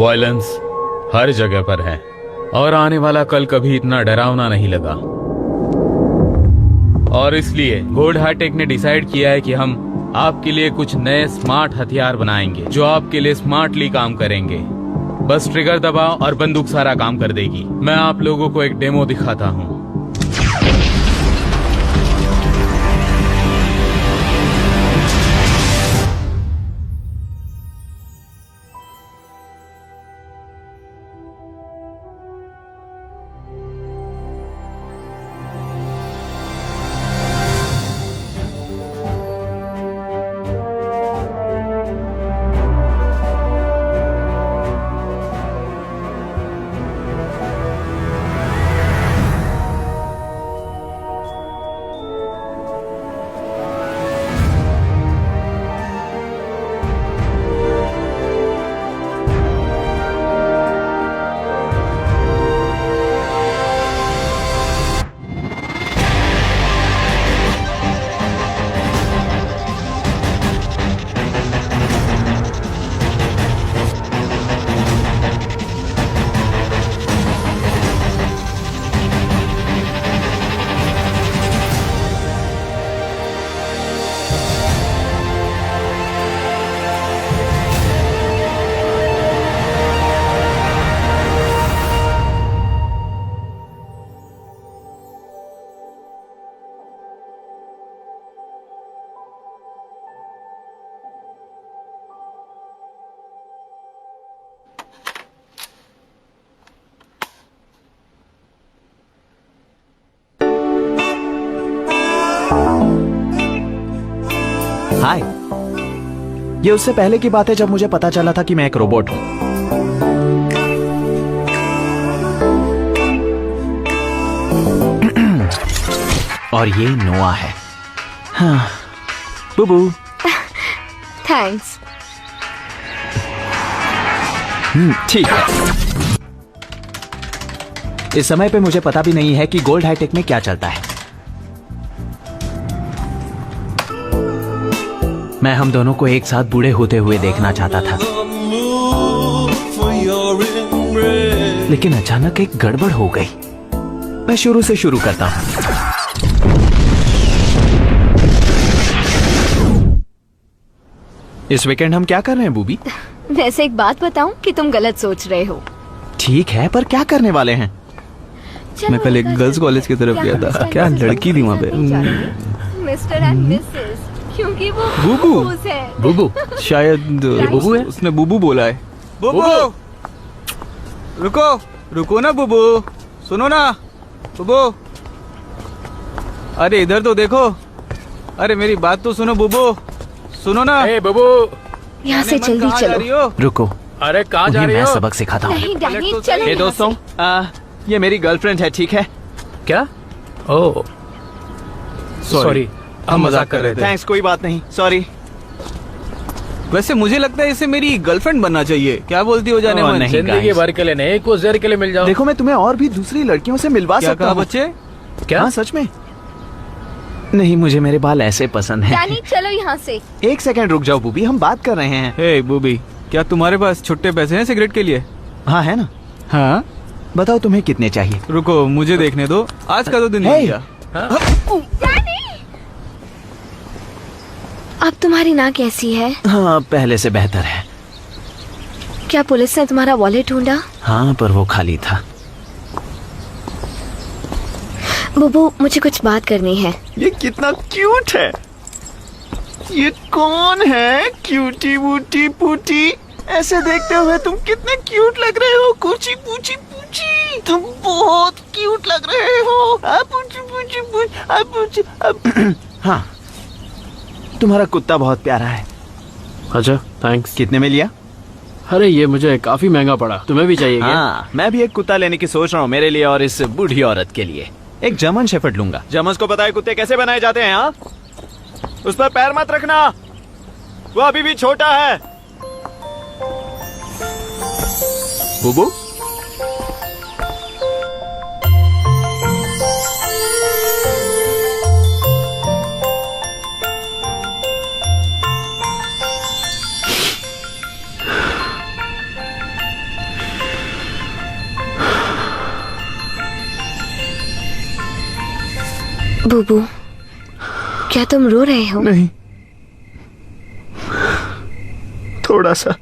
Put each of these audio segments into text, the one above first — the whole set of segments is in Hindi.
वायलेंस हर जगह पर है और आने वाला कल कभी इतना डरावना नहीं लगा। और इसलिए गोल्ड हाईटेक ने डिसाइड किया है कि हम आपके लिए कुछ नए स्मार्ट हथियार बनाएंगे जो आपके लिए स्मार्टली काम करेंगे। बस ट्रिगर दबाओ और बंदूक सारा काम कर देगी। मैं आप लोगों को एक डेमो दिखाता हूँ। हाय, ये उससे पहले की बात है जब मुझे पता चला था कि मैं एक रोबोट हूं। और ये नोआ है। हाँ, बुबू। थैंक्स। ठीक है। इस समय पे मुझे पता भी नहीं है कि गोल्ड हाईटेक में क्या चलता है। मैं हम दोनों को एक साथ बूढ़े होते हुए देखना चाहता था, लेकिन अचानक एक गड़बड़ हो गई। मैं शुरू से शुरू करता हूं। इस वीकेंड हम क्या कर रहे हैं बूबी? वैसे एक बात बताऊं कि तुम गलत सोच रहे हो। ठीक है, पर क्या करने वाले हैं? मैं कल एक गर्ल्स कॉलेज की तरफ गया था। क्या लड़की थी वहाँ पे। मिस्टर एंड मिसेस, क्योंकि वो बुबू। बूबूज है। बुबू शायद बुबू है? उसने बुबू बोला है। बुबू रुको, रुको ना बुबू, सुनो ना बुबू। अरे इधर तो देखो। अरे मेरी बात तो सुनो बुबू, सुनो ना। ए बुबू, यहाँ से जल्दी चलो। रुको, अरे कहाँ जा उन्हें रही मैं हो? सबक सिखाता हूँ। नहीं डैनी, तो चलो हे यहाँ दोस्तों, से। ये मेरी गर्लफ्रेंड है, ठीक है? क्या? ओह सॉरी, हम मजाक कर रहे थे। थैंक्स, कोई बात नहीं, सॉरी। वैसे मुझे लगता है इसे मेरी गर्लफ्रेंड बनना चाहिए। क्या बोलती हो जाने ओह, मन? नहीं। जिंदगी भर के लिए नहीं, कुछ देर के लिए मिल जाओ। देखो, मैं तुम्हें और भी दूसरी लड़कियों से मिलवा क्या सकता कहा हूँ। बच्चे? क्या? हाँ, सच में। नहीं, मुझे मेरे बाल ऐसे पसंद हैं। डैनी चलो यहाँ से। एक सेकंड रुक जाओ बूबी, हम बात कर रहे हैं। हे बूबी, क्या तुम्हारे पास छुट्टे पैसे हैं सिगरेट के लिए? हाँ, है ना। हाँ, बताओ तुम्हें कितने चाहिए? रुको मुझे देखने दो। आज का तो दिन हे! नहीं गया। डैनी, अब तुम्हारी नाक कैसी है? हाँ, पहले से बेहतर है। क्या पुलिस ने तुम्हारा वॉलेट ढूंढा? हाँ, पर वो खाली था। बुबू, मुझे कुछ बात करनी है। ये कितना क्यूट है। ये कौन है? क्यूटी बूटी पूटी। ऐसे देखते हुए तुम कितने क्यूट लग रहे हो। कुची पूची पूची, तुम बहुत क्यूट लग रहे हो। पूची पूची पूची। हाँ, तुम्हारा कुत्ता बहुत प्यारा है। अच्छा, थैंक्स। कितने में लिया? अरे ये मुझे काफी महंगा पड़ा। तुम्हें भी चाहिए क्या? हाँ, मैं भी एक कुत्ता लेने की सोच रहा हूँ, मेरे लिए और इस बूढ़ी औरत के लिए। एक जर्मन शेफर्ड लूंगा। जर्मन्स को पता है कुत्ते कैसे बनाए जाते हैं? हाँ, उस पर पैर मत रखना, वो अभी भी छोटा है। बुबू, बुबू, क्या तुम रो रहे हो? नहीं, थोड़ा सा।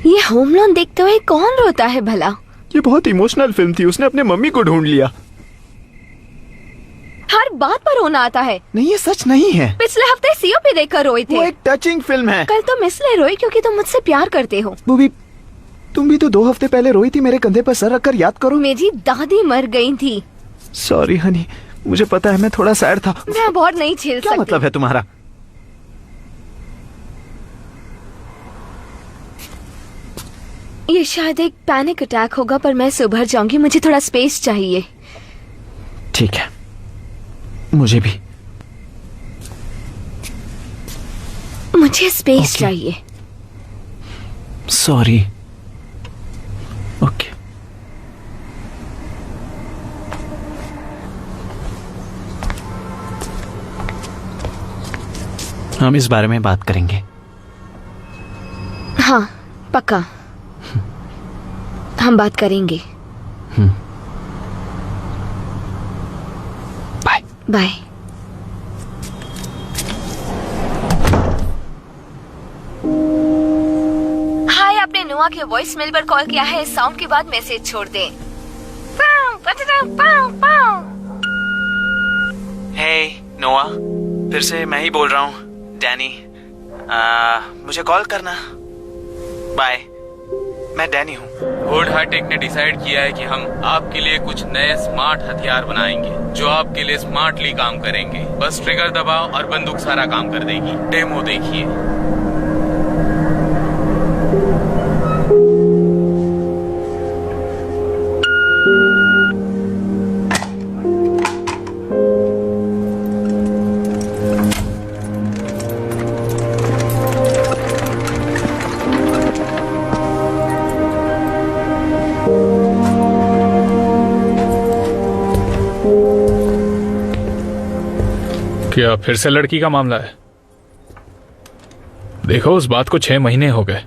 ये होम लोन देखते हुए कौन रोता है भला? ये बहुत इमोशनल फिल्म थी, उसने अपने मम्मी को ढूंढ लिया। हर बात पर रोना आता है। नहीं, ये सच नहीं है। पिछले हफ्ते सीओपी देखकर रोए वो थे। एक टचिंग फिल्म है। कल तुम इसलिए रोई क्योंकि तुम मुझसे प्यार करते हो। बूबी, तुम भी तो 2 हफ्ते पहले रोई थी मेरे कंधे पर सर रखकर, याद करो। मेरी दादी मर गई थी। सॉरी हनी, मुझे पता है मैं थोड़ा सैड था। मैं बहुत नहीं झेल क्या सकती। मतलब है तुम्हारा? ये शायद एक पैनिक अटैक होगा, पर मैं सुबह जाऊंगी। मुझे थोड़ा स्पेस चाहिए। ठीक है, मुझे भी। मुझे स्पेस चाहिए। सॉरी। ओके। हम इस बारे में बात करेंगे। हाँ, पक्का हम बात करेंगे। बाय। बाय। हाय, आपने नुआ के वॉइस मेल पर कॉल किया है। साउंड के बाद मैसेज छोड़ दें। हे नोआ, फिर से मैं ही बोल रहा हूँ, डैनी। मुझे कॉल करना। बाय, मैं डैनी हूँ। होल्ड हाईटेक ने डिसाइड किया है कि हम आपके लिए कुछ नए स्मार्ट हथियार बनाएंगे जो आपके लिए स्मार्टली काम करेंगे। बस ट्रिगर दबाओ और बंदूक सारा काम कर देगी। डेमो देखिए। क्या फिर से लड़की का मामला है? देखो, उस बात को 6 महीने हो गए।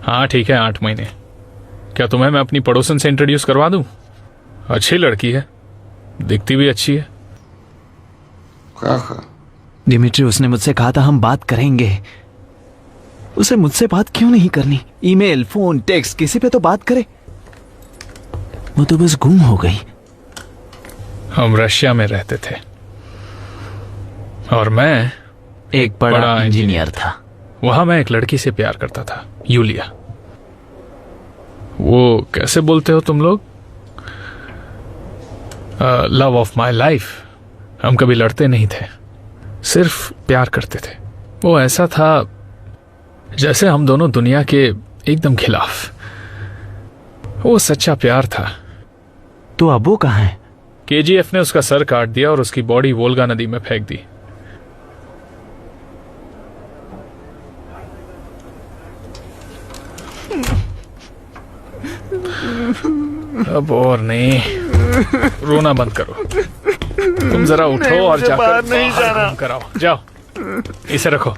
हाँ ठीक है, 8 महीने। क्या तुम्हें मैं अपनी पड़ोसन से इंट्रोड्यूस करवा दूं? अच्छी लड़की है, दिखती भी अच्छी है। दिमित्री, उसने मुझसे कहा था हम बात करेंगे। उसे मुझसे बात क्यों नहीं करनी? ईमेल, फोन, टेक्स्ट, किसी पे तो बात करे। वो तो बस गुम हो गई। हम रशिया में रहते थे और मैं एक बड़ा इंजीनियर था। वहां मैं एक लड़की से प्यार करता था, यूलिया। वो कैसे बोलते हो तुम लोग? Love of my life. हम कभी लड़ते नहीं थे, सिर्फ प्यार करते थे। वो ऐसा था जैसे हम दोनों दुनिया के एकदम खिलाफ। वो सच्चा प्यार था। तो अब वो कहाँ है? केजीएफ ने उसका सर काट दिया और उसकी बॉडी वोल्गा नदी में फेंक दी। अब और नहीं, रोना बंद करो। तुम जरा उठो और जाकर बाहर नहीं जाना कराओ। जाओ, इसे रखो।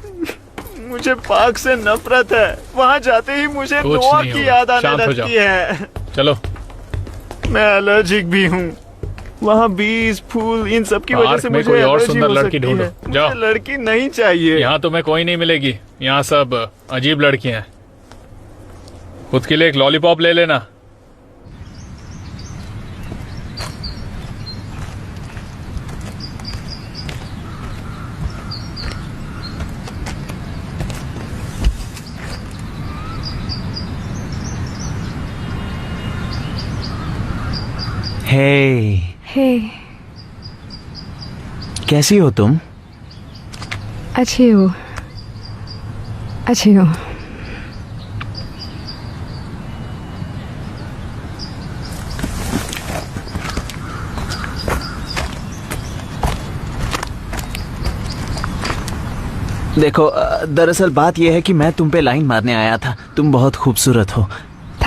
मुझे पाक से नफरत है। वहाँ जाते ही मुझे नोआ की याद आने लगती है। चलो। मैं एलर्जिक भी हूँ। वहाँ बीज, फूल, इन सब की वजह से मुझे कोई और एलर्जी सुंदर हो लड़की सकती ढूंढो। है। जाओ। मुझे लड़की नहीं चाहिए। यहाँ तुम्हें कोई नहीं मिलेगी। यहाँ सब अजीब लड़कियां हैं। खुद के लिए एक लॉलीपॉप ले लेना। हे, कैसी हो तुम? अच्छी हो, अच्छी हो। देखो, दरअसल बात यह है कि मैं तुम पे लाइन मारने आया था। तुम बहुत खूबसूरत हो।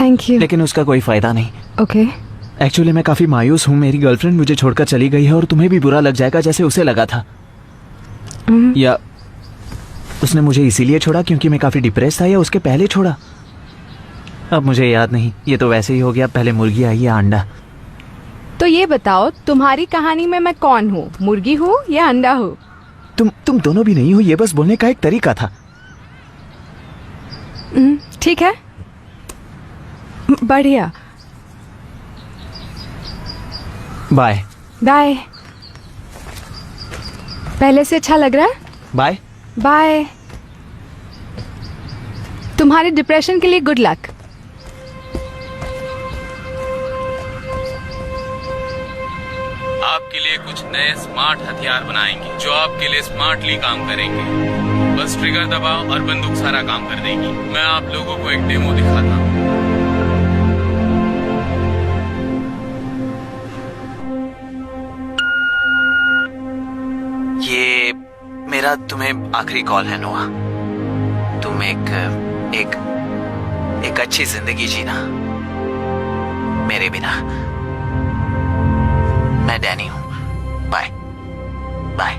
Thank you. लेकिन उसका कोई फायदा नहीं। ओके। एक्चुअली मैं काफी मायूस हूँ। मेरी गर्लफ्रेंड मुझे छोड़कर चली गई है और तुम्हें भी बुरा लग जाएगा जैसे उसे लगा था। या उसने मुझे इसीलिए छोड़ा क्योंकि मैं काफी डिप्रेस था, या उसके पहले छोड़ा? अब मुझे याद नहीं। ये तो वैसे ही हो गया, पहले मुर्गी आई या अंडा। तो ये बताओ, तुम्हारी कहानी में मैं कौन हूँ? मुर्गी हूँ या अंडा हूँ? तुम दोनों भी नहीं हो, ये बस बोलने का एक तरीका था। ठीक है, बढ़िया। बाय। बाय। पहले से अच्छा लग रहा है? बाय। बाय। तुम्हारे डिप्रेशन के लिए गुड लक। आपके लिए कुछ नए स्मार्ट हथियार बनाएंगे जो आपके लिए स्मार्टली काम करेंगे। बस ट्रिगर दबाओ और बंदूक सारा काम कर देगी। मैं आप लोगों को एक डेमो दिखाता हूँ। ये मेरा तुम्हें आखिरी कॉल है नोआ। तुम एक अच्छी जिंदगी जीना मेरे बिना। मैं डैनी हूं। Bye bye.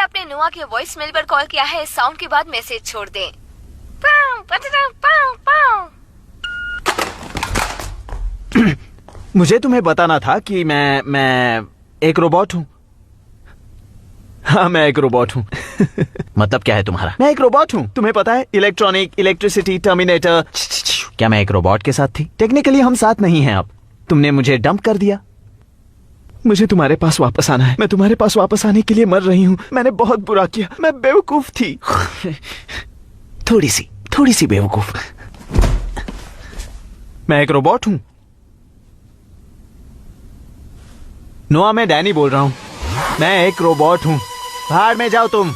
आपने नुआ के वॉइस मेल पर कॉल किया है। इस साउंड के बाद मैसेज छोड़ दें। पाव, पटटा, पाव, पाव। मुझे तुम्हें बताना था कि मैं एक रोबोट हूँ। हाँ, मैं एक रोबोट हूँ। मतलब क्या है तुम्हारा? मैं एक रोबोट हूँ, तुम्हें पता है, इलेक्ट्रॉनिक, इलेक्ट्रिसिटी, टर्मिनेटर। क्या मैं एक रोबोट के साथ थी? टेक्निकली हम साथ नहीं हैं अब। तुमने मुझे डंप कर दिया। मुझे तुम्हारे पास वापस आना है। मैं तुम्हारे पास वापस आने के लिए मर रही हूँ। मैंने बहुत बुरा किया, मैं बेवकूफ थी। थोड़ी सी बेवकूफ। मैं एक रोबोट हूँ। नोआ, मैं डैनी बोल रहा हूँ। मैं एक रोबोट हूँ। बाहर में जाओ तुम।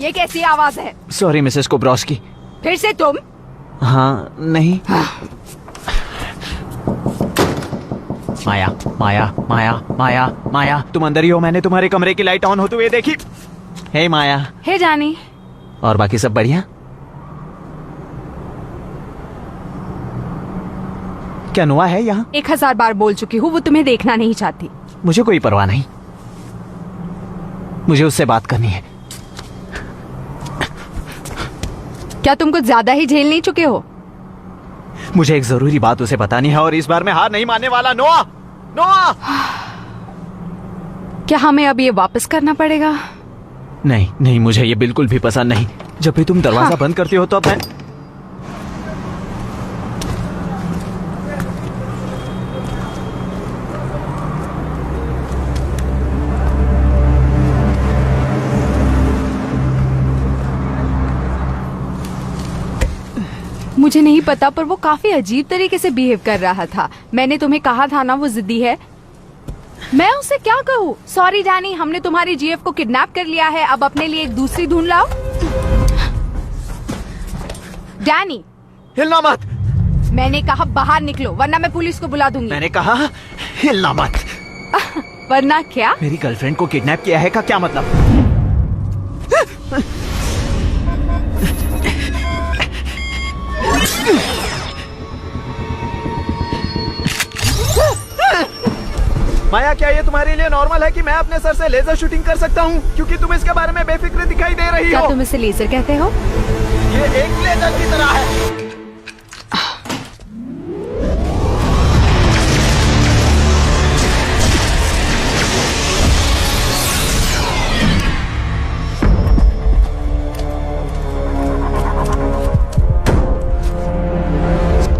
ये कैसी आवाज है? Sorry Mrs Kobroski. फिर से तुम? हाँ नहीं। माया माया माया माया माया, तुम अंदर ही हो। मैंने तुम्हारे कमरे की लाइट ऑन होते हुए देखी। हे माया। हे जानी। और बाकी सब बढ़िया? क्या नुआ है यहाँ? 1000 बार बोल चुकी हूँ, वो तुम्हें देखना नहीं चाहती। मुझे कोई परवाह नहीं, मुझे उससे बात करनी है। क्या तुम कुछ ज्यादा ही झेल नहीं चुके हो? मुझे एक जरूरी बात उसे बतानी है और इस बार मैं हार नहीं मानने वाला। नोआ, नोआ! क्या हमें अब ये वापस करना पड़ेगा? नहीं नहीं, मुझे ये बिल्कुल भी पसंद नहीं। जब भी तुम दरवाजा हाँ। बंद करती हो तो अब मैं मुझे नहीं पता, पर वो काफी अजीब तरीके से बिहेव कर रहा था। मैंने तुम्हें कहा था ना वो जिद्दी है। मैं उसे क्या कहूँ? सॉरी जानी, हमने तुम्हारी जीएफ को किडनैप कर लिया है। अब अपने लिए एक दूसरी ढूंढ लाओ। डैनी, हिलना मत। मैंने कहा बाहर निकलो, वरना मैं पुलिस को बुला दूंगी। मैंने कहा हिलना मत। वरना क्या? मेरी गर्लफ्रेंड को किडनैप किया है का क्या मतलब? माया, क्या ये तुम्हारे लिए नॉर्मल है कि मैं अपने सर से लेजर शूटिंग कर सकता हूँ? क्योंकि तुम इसके बारे में बेफिक्र दिखाई दे रही क्या हो। तुम इसे लेजर कहते हो? ये एक लेजर की तरह है।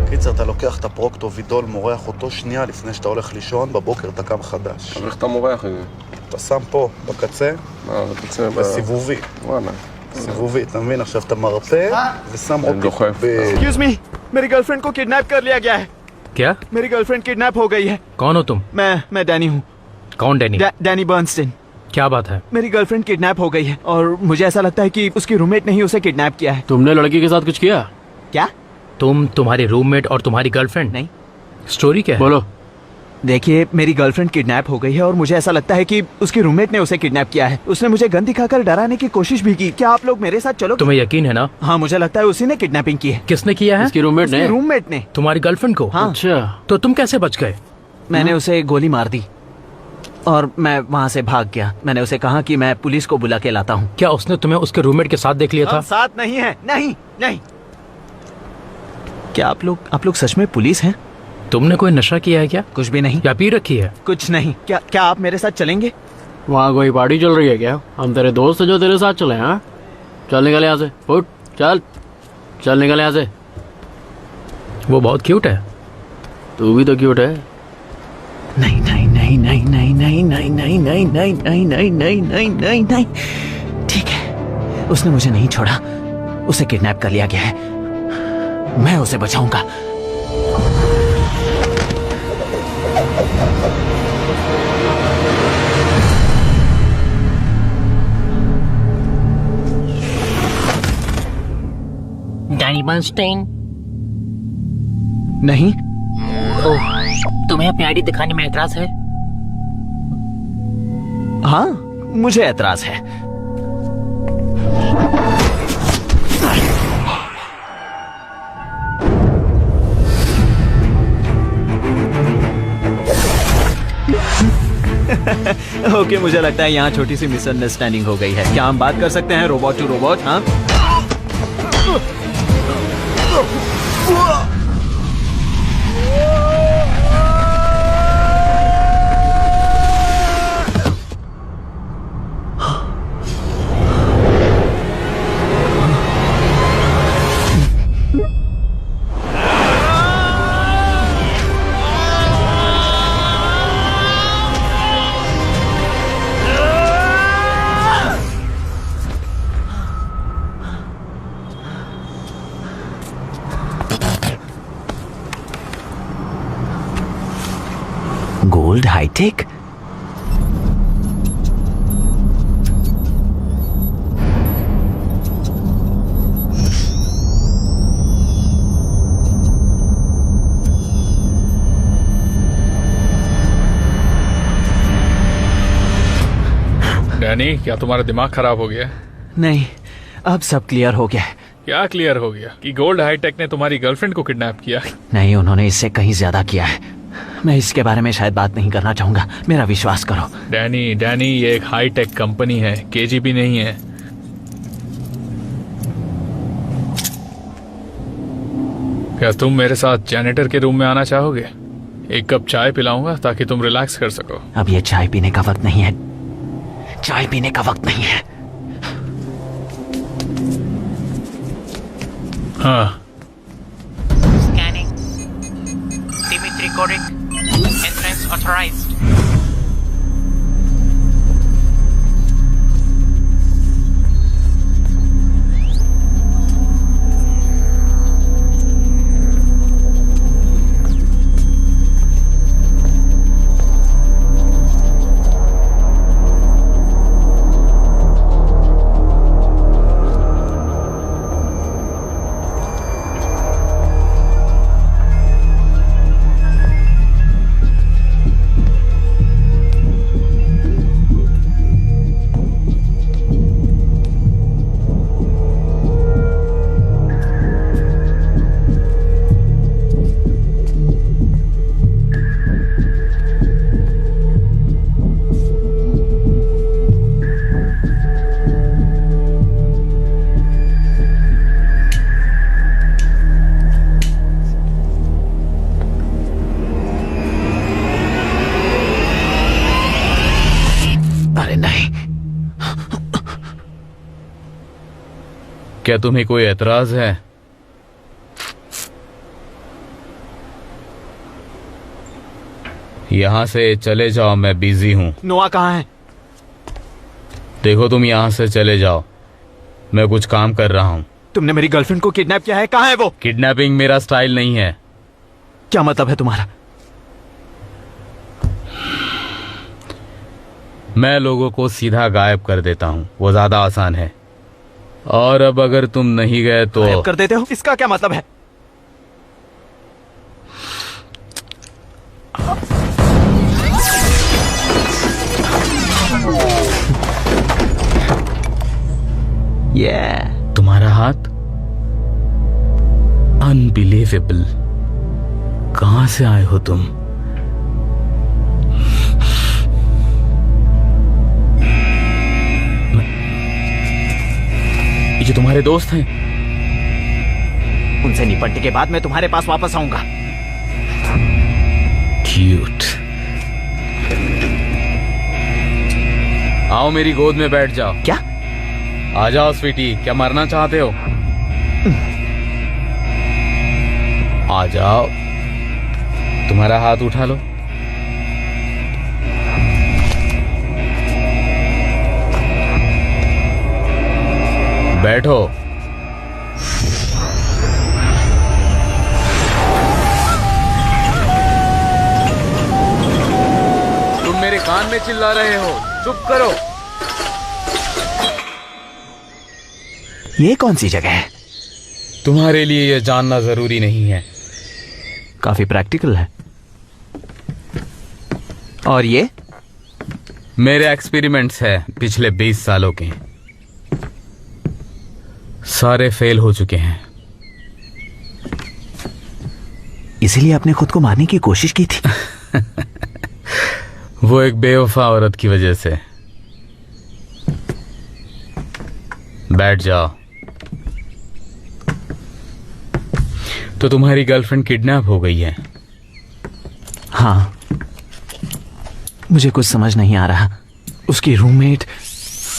קיצר, אתה לוקח את הפרוקטובידול, מורח אותו שנייה לפני שאתה הולך לישון, בבוקר אתה קם חדש. אבל איך אתה מורח את זה? אתה שם פה, בקצה, בקצה, בסיבובי. וואלה. סיבובי, אתה מבין? עכשיו אתה מרפא ושם אותי. דוחף. Excuse me, मेरी गर्लफ्रेंड को किडनैप कर लिया गया है। क्या? मेरी गर्लफ्रेंड किडनैप हो गई है। कौन हो तुम? मैं डैनी हूँ। कौन डैनी? Danny Bernstein. क्या बात है? मेरी गर्लफ्रेंड किडनैप हो गई है और मुझे ऐसा लगता है कि उसकी रूममेट ने ही उसे किडनैप किया है। तुमने लड़की के साथ कुछ किया? क्या? तुम, तुम्हारी रूममेट और तुम्हारी गर्लफ्रेंड? नहीं। स्टोरी क्या है? बोलो। देखिए, मेरी गर्लफ्रेंड किडनैप हो गई है और मुझे ऐसा लगता है कि उसकी रूममेट ने उसे किडनैप किया है। उसने मुझे गन दिखाकर डराने की कोशिश भी की। क्या आप लोग मेरे साथ चलो? तुम्हें यकीन है ना? हाँ, मुझे लगता है उसी ने किडनैपिंग की है। किसने किया है? इसकी रूममेट ने? रूममेट ने। तुम्हारी गर्लफ्रेंड को? हाँ। अच्छा। तो तुम कैसे बच गए? मैंने उसे गोली मार दी और मैं वहाँ से भाग गया। मैंने उसे कहा कि मैं पुलिस को बुला के लाता हूँ। क्या उसने तुम्हें उसके रूममेट के साथ देख लिया था? साथ नहीं है। नहीं नहीं। क्या आप लोग सच में पुलिस हैं? तुमने कोई नशा किया है क्या? कुछ भी नहीं। या पी रखी है? कुछ नहीं। क्या आप मेरे साथ चलेंगे? वहाँ कोई पार्टी चल रही है क्या? हम तेरे दोस्त हैं जो तेरे साथ चले। हाँ, चल निकल यहाँ से। उठ, चल निकल यहाँ से। वो बहुत क्यूट है। तू भी तो क्यूट है। नहीं नहीं नहीं नहीं नहीं नहीं नहीं नहीं नहीं नहीं नहीं नहीं नहीं नहीं नहीं नहीं। ठीक है, उसने मुझे नहीं छोड़ा। उसे किडनैप कर लिया गया है। मैं उसे बचाऊंगा। Danny Bernstein? नहीं। ओह, तुम्हें अपनी आईडी दिखाने में एतराज है? हाँ, मुझे एतराज है। ओके, मुझे लगता है यहाँ छोटी सी मिसअंडरस्टैंडिंग हो गई है। क्या हम बात कर सकते हैं रोबोट टू रोबोट? हाँ, गोल्ड हाईटेक। डैनी, क्या तुम्हारा दिमाग खराब हो गया? नहीं, अब सब क्लियर हो गया है। क्या क्लियर हो गया? कि गोल्ड हाईटेक ने तुम्हारी गर्लफ्रेंड को किडनैप किया? नहीं, उन्होंने इससे कहीं ज्यादा किया है। मैं इसके बारे में शायद बात नहीं करना चाहूंगा, मेरा विश्वास करो। डैनी, ये एक हाईटेक कंपनी है, केजीबी नहीं है। क्या तुम मेरे साथ जैनेटर के रूम में आना चाहोगे? एक कप चाय पिलाऊंगा ताकि तुम रिलैक्स कर सको। अब ये चाय पीने का वक्त नहीं है, चाय पीने का वक्त नहीं है। हाँ, Scanning. Dimitri Gorik. Entrance authorized. अरे नहीं, क्या तुम्हें कोई एतराज है? यहाँ से चले जाओ, मैं बिजी हूँ। नोआ कहाँ है? देखो, तुम यहाँ से चले जाओ, मैं कुछ काम कर रहा हूँ। तुमने मेरी गर्लफ्रेंड को किडनैप किया है, कहाँ है वो? किडनैपिंग मेरा स्टाइल नहीं है। क्या मतलब है तुम्हारा? मैं लोगों को सीधा गायब कर देता हूँ, वो ज्यादा आसान है। और अब अगर तुम नहीं गए तो गायब कर देते हो, इसका क्या मतलब है? तुम्हारा हाथ अनबिलीवेबल। कहां से आए हो तुम? ये तुम्हारे दोस्त हैं? उनसे निपटने के बाद मैं तुम्हारे पास वापस आऊंगा। क्यूट। आओ, मेरी गोद में बैठ जाओ। क्या? आ जाओ स्वीटी, क्या मरना चाहते हो? आ जाओ, तुम्हारा हाथ उठा लो। बैठो। तुम मेरे कान में चिल्ला रहे हो, चुप करो। ये कौन सी जगह है? तुम्हारे लिए यह जानना जरूरी नहीं है। काफी प्रैक्टिकल है। और ये? मेरे एक्सपेरिमेंट्स है पिछले 20 सालों के, सारे फेल हो चुके हैं। इसीलिए आपने खुद को मारने की कोशिश की थी? वो एक बेवफा औरत की वजह से। बैठ जाओ। तो तुम्हारी गर्लफ्रेंड किडनैप हो गई है? हाँ, मुझे कुछ समझ नहीं आ रहा। उसकी रूममेट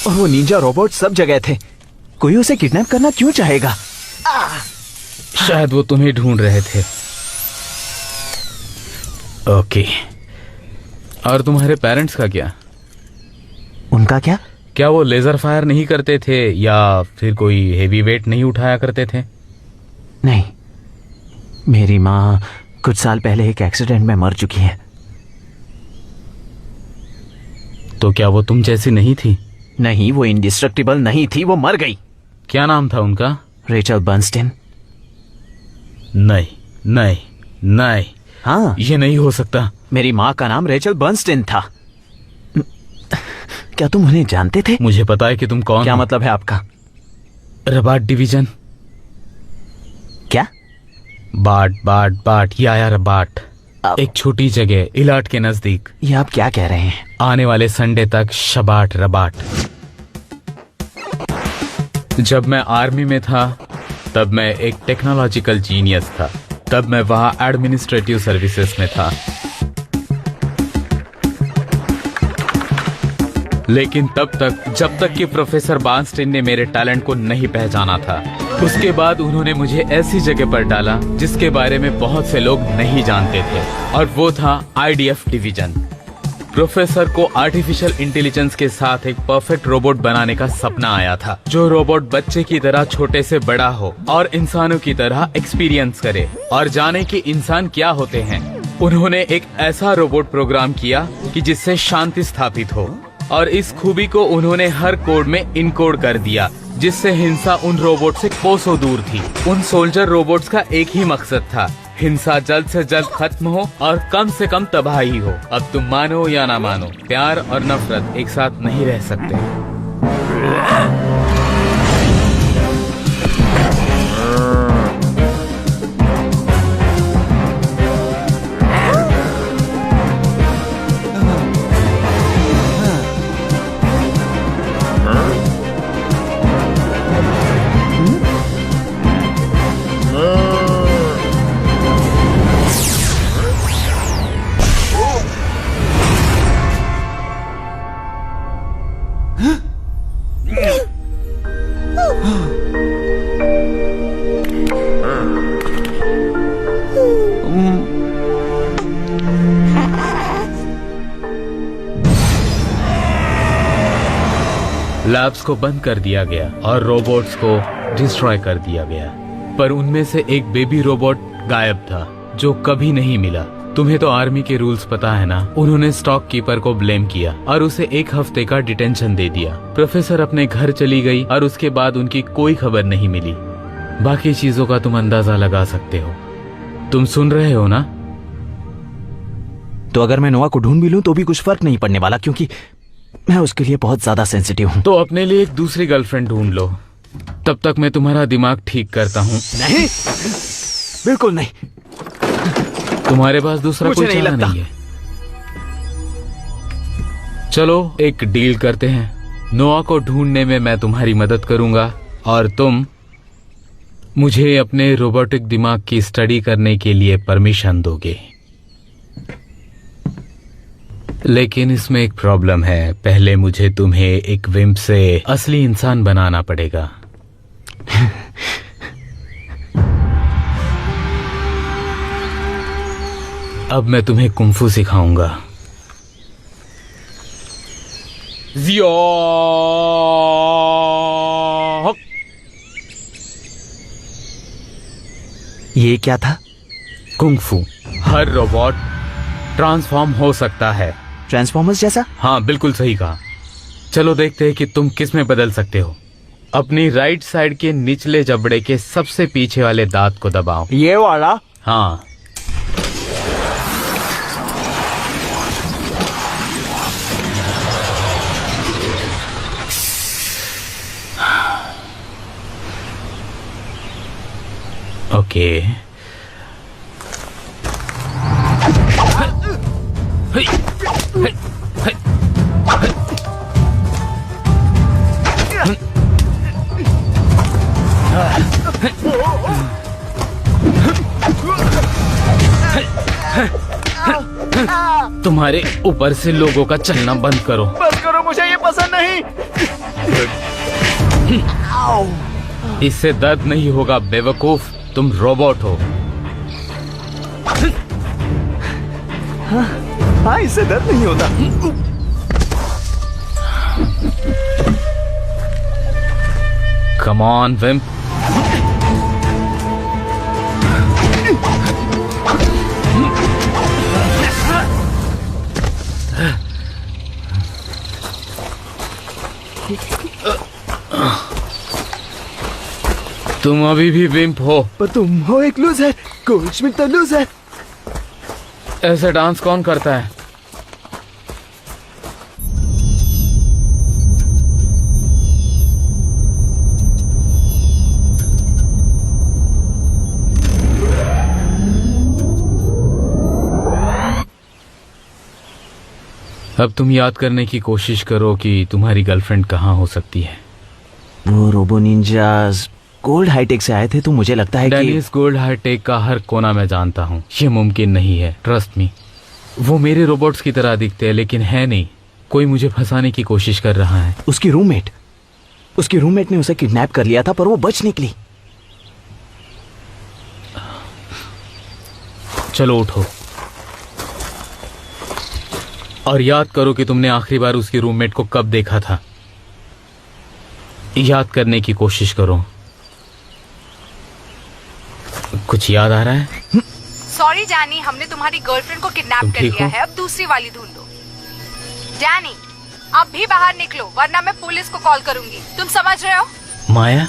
और वो निंजा रोबोट सब जगह थे। कोई उसे किडनैप करना क्यों चाहेगा? शायद वो तुम्हें ढूंढ रहे थे। ओके। और तुम्हारे पेरेंट्स का क्या? उनका क्या? क्या वो लेजर फायर नहीं करते थे या फिर कोई हेवी वेट नहीं उठाया करते थे? नहीं, मेरी माँ कुछ साल पहले एक एक्सीडेंट में मर चुकी है। तो क्या वो तुम जैसी नहीं थी? नहीं, वो इंडिस्ट्रक्टिबल नहीं थी, वो मर गई। क्या नाम था उनका? Rachel Bernstein. नहीं नहीं नहीं, हाँ, ये नहीं हो सकता। मेरी माँ का नाम रेचल बर्नस्टीन था। क्या तुम उन्हें जानते थे? मुझे पता है कि तुम कौन क्या हो। मतलब है आपका? Rubber division. क्या? बाट या रबाट, एक छोटी जगह इलाट के नजदीक। ये आप क्या कह रहे हैं? आने वाले संडे तक शबाट रबाट। जब मैं आर्मी में था तब मैं एक टेक्नोलॉजिकल जीनियस था। तब मैं वहां एडमिनिस्ट्रेटिव सर्विसेज में था। लेकिन तब तक जब तक कि प्रोफेसर बार्नस्टीन ने मेरे टैलेंट को नहीं पहचाना था। उसके बाद उन्होंने मुझे ऐसी जगह पर डाला जिसके बारे में बहुत से लोग नहीं जानते थे, और वो था IDF डिवीजन। प्रोफेसर को आर्टिफिशियल इंटेलिजेंस के साथ एक परफेक्ट रोबोट बनाने का सपना आया था, जो रोबोट बच्चे की तरह छोटे से बड़ा हो और इंसानों की तरह एक्सपीरियंस करे और जाने कि इंसान क्या होते हैं। उन्होंने एक ऐसा रोबोट प्रोग्राम किया कि जिससे शांति स्थापित हो, और इस खूबी को उन्होंने हर कोड में इनकोड कर दिया, जिससे हिंसा उन रोबोट से कोसों दूर थी। उन सोल्जर रोबोट्स का एक ही मकसद था, हिंसा जल्द से जल्द खत्म हो और कम से कम तबाही हो। अब तुम मानो या ना मानो, प्यार और नफरत एक साथ नहीं रह सकते। लैब्स को बंद कर दिया गया और रोबोट्स को डिस्ट्रॉय कर दिया गया, पर उनमें से एक बेबी रोबोट गायब था जो कभी नहीं मिला। तुम्हें तो आर्मी के रूल्स पता है ना। उन्होंने स्टॉक कीपर को ब्लेम किया और उसे 1 हफ्ते का डिटेंशन दे दिया। प्रोफेसर अपने घर चली गई और उसके बाद उनकी कोई खबर नहीं मिली। बाकी चीजों का तुम अंदाजा लगा सकते हो। तुम सुन रहे हो ना? तो अगर मैं नोआ को ढूंढ भी लूं तो भी कुछ फर्क नहीं पड़ने वाला, क्योंकि मैं उसके लिए बहुत ज्यादा सेंसिटिव हूँ। तो अपने लिए एक दूसरी गर्लफ्रेंड ढूंढ लो। तब तक मैं तुम्हारा दिमाग ठीक करता हूँ। नहीं, बिल्कुल नहीं। तुम्हारे पास दूसरा कोई चारा नहीं है। चलो एक डील करते हैं। नोआ को ढूंढने में मैं तुम्हारी मदद करूंगा और तुम मुझे अपने रोबोटिक दिमाग की स्टडी करने के लिए परमिशन दोगे। लेकिन इसमें एक प्रॉब्लम है। पहले मुझे तुम्हें एक विम्प से असली इंसान बनाना पड़ेगा। अब मैं तुम्हें कुंफू सिखाऊंगा। जियो ये क्या था? कुंफू। हर रोबोट ट्रांसफॉर्म हो सकता है। ट्रांसफॉर्मर्स जैसा? हाँ, बिल्कुल सही कहा। चलो देखते हैं कि तुम किस में बदल सकते हो। अपनी राइट साइड के निचले जबड़े के सबसे पीछे वाले दांत को दबाओ। ये वाला? हाँ। ओके। तुम्हारे ऊपर से लोगों का चलना बंद करो। बस करो, मुझे ये पसंद नहीं। इससे दर्द नहीं होगा बेवकूफ, तुम रोबोट हो। हाँ, इससे दर्द नहीं होता। Come on wimp. तुम अभी भी विम्प हो। पर तुम हो एक लूजर। गोल्डश्मिट तो लूजर। ऐसे डांस कौन करता है? अब तुम याद करने की कोशिश करो कि तुम्हारी गर्लफ्रेंड कहाँ हो सकती है। वो रोबो निंजास गोल्ड हाईटेक से आए थे, तो मुझे लगता है कि डेनिस गोल्ड हाईटेक का हर कोना मैं जानता हूँ। ये मुमकिन नहीं है, ट्रस्ट मी। वो मेरे रोबोट्स की तरह दिखते हैं लेकिन है नहीं। कोई मुझे फंसाने की कोशिश कर रहा है। उसकी रूममेट ने उसे किडनैप कर लिया था, पर वो बच निकली। चलो उठो और याद करो कि तुमने आखिरी बार उसकी रूममेट को कब देखा था। याद करने की कोशिश करो। कुछ याद आ रहा है? सॉरी जानी, हमने तुम्हारी गर्लफ्रेंड को तुम किडनैप कर ठीक लिया हो? है। अब दूसरी वाली ढूंढो। जानी, अब भी बाहर निकलो वरना मैं पुलिस को कॉल करूंगी। तुम समझ रहे हो? माया?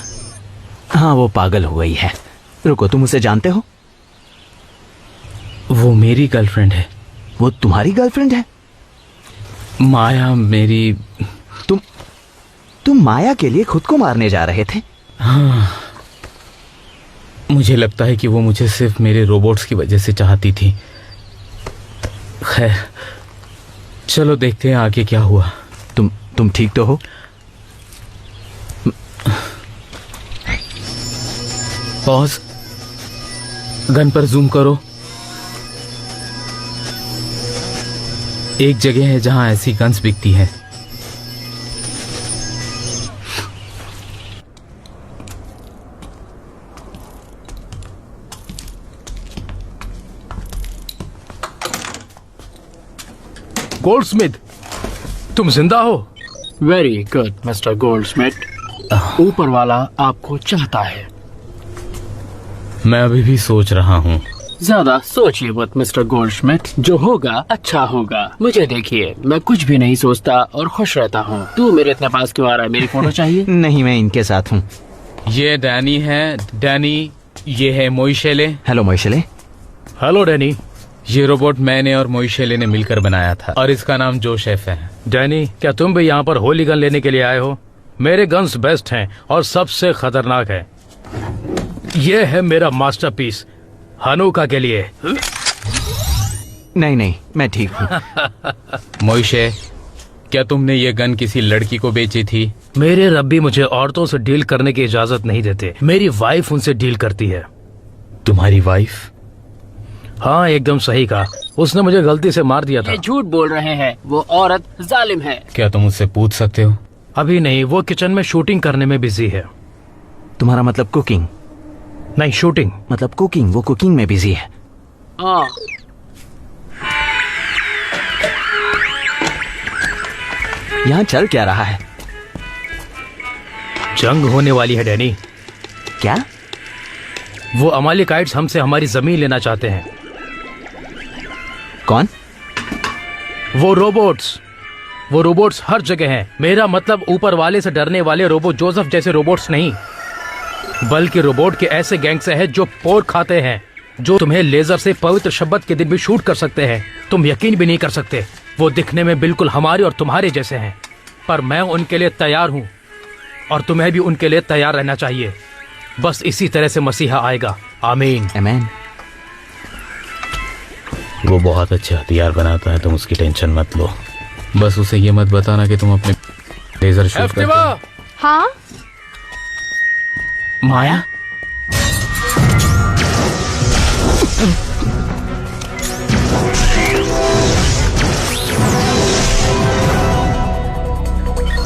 हाँ, वो पागल हो गई है। रुको, तुम उसे जानते हो? वो मेरी गर्लफ्रेंड है। वो तुम्हारी गर्लफ्रेंड है? माया मेरी। तुम माया के लिए खुद को मारने जा रहे थे? हाँ, मुझे लगता है कि वो मुझे सिर्फ मेरे रोबोट्स की वजह से चाहती थी। खैर, चलो देखते हैं आगे क्या हुआ। तुम ठीक तो हो? पॉज। गन पर जूम करो। एक जगह है जहां ऐसी गन्स बिकती है। गोल्डस्मिथ, तुम जिंदा हो? Very good mister Goldsmith. ऊपर वाला आपको चाहता है। मैं अभी भी सोच रहा हूँ। ज्यादा सोचिए मत मिस्टर गोल्डस्मिथ, जो होगा अच्छा होगा। मुझे देखिए, मैं कुछ भी नहीं सोचता और खुश रहता हूँ। तू मेरे इतने पास क्यों आ रहा है? मेरी फोटो चाहिए? नहीं, मैं इनके साथ हूँ। ये डैनी है। डैनी, ये है Moishele. Hello Moishele. Hello Danny. ये रोबोट मैंने और मोइशेले ने मिलकर बनाया था और इसका नाम जोसेफ है। डैनी, क्या तुम भी यहाँ पर होली गन लेने के लिए आए हो? मेरे गन्स बेस्ट हैं और सबसे खतरनाक है। ये है मेरा मास्टरपीस, हनुका के लिए। नहीं, मैं ठीक हूँ। मोइशे, क्या तुमने ये गन किसी लड़की को बेची थी? मेरे रब्बी मुझे औरतों से डील करने की इजाजत नहीं देते। मेरी वाइफ उनसे डील करती है। तुम्हारी वाइफ? हाँ, एकदम सही कहा। उसने मुझे गलती से मार दिया था। ये झूठ बोल रहे हैं, वो औरत जालिम है। क्या तुम उससे पूछ सकते हो? अभी नहीं, वो किचन में शूटिंग करने में बिजी है। तुम्हारा मतलब कुकिंग? नहीं, शूटिंग। मतलब कुकिंग, वो कुकिंग में बिजी है। हाँ। यहाँ चल क्या रहा है? जंग होने वाली है डैनी। क्या? वो अमालिकाइट्स हमसे हमारी जमीन लेना चाहते हैं। कौन? वो रोबोट्स हर जगह हैं। मेरा मतलब ऊपर वाले से डरने वाले रोबोट जोसेफ जैसे रोबोट्स नहीं, बल्कि रोबोट के ऐसे गैंग से है जो पोर्क खाते हैं, जो तुम्हें लेजर से पवित्र शब्द के दिन भी शूट कर सकते हैं। तुम यकीन भी नहीं कर सकते, वो दिखने में बिल्कुल हमारे और तुम्हारे जैसे हैं। पर मैं उनके लिए तैयार हूँ और तुम्हें भी उनके लिए तैयार रहना चाहिए। बस इसी तरह से मसीहा आएगा। आमीन। आमीन। वो बहुत अच्छे हथियार बनाता है, तुम उसकी टेंशन मत लो। बस उसे ये मत बताना कि तुम अपने लेजर शूट करते हो। हाँ? माया?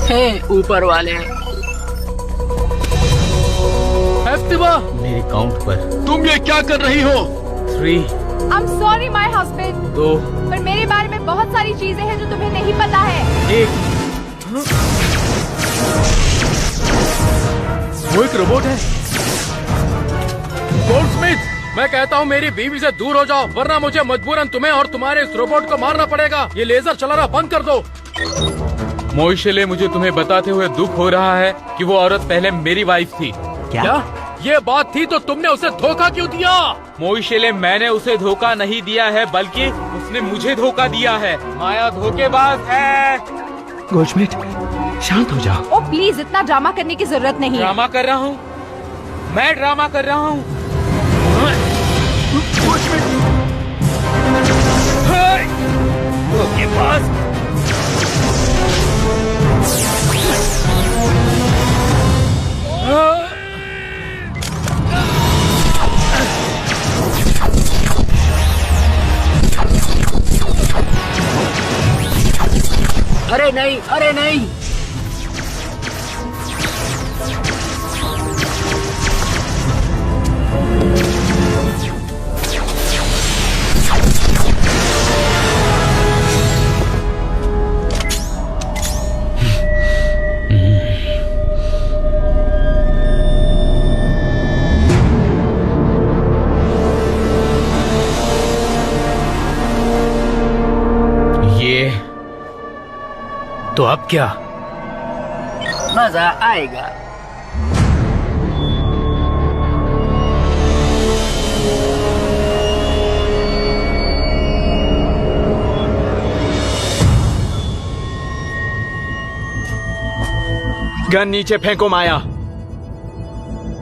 हे ऊपर वाले। मेरे काउंट पर। तुम ये क्या कर रही हो? 3, I'm sorry my husband। 2, पर मेरे बारे में बहुत सारी चीजें हैं जो तुम्हें नहीं पता है। 1। वो एक रोबोट है। गोल्डस्मिथ, मैं कहता हूँ मेरी बीवी से दूर हो जाओ, वरना मुझे मजबूरन तुम्हें और तुम्हारे इस रोबोट को मारना पड़ेगा। ये लेजर चलाना बंद कर दो। मोइशेले, मुझे तुम्हें बताते हुए दुख हो रहा है कि वो औरत पहले मेरी वाइफ थी। क्या ये बात थी तो तुमने उसे धोखा क्यों दिया? मोइशेले, मैंने उसे धोखा नहीं दिया है, बल्कि उसने मुझे धोखा दिया है। माया धोखेबाज है। गोल्डस्मिथ, शांत हो जाओ। ओ प्लीज, इतना ड्रामा करने की जरूरत नहीं है। ड्रामा कर रहा हूँ? मैं ड्रामा कर रहा हूँ? धोखेबाज। अरे नहीं, अरे नहीं। तो अब क्या? मजा आएगा। गन नीचे फेंको माया।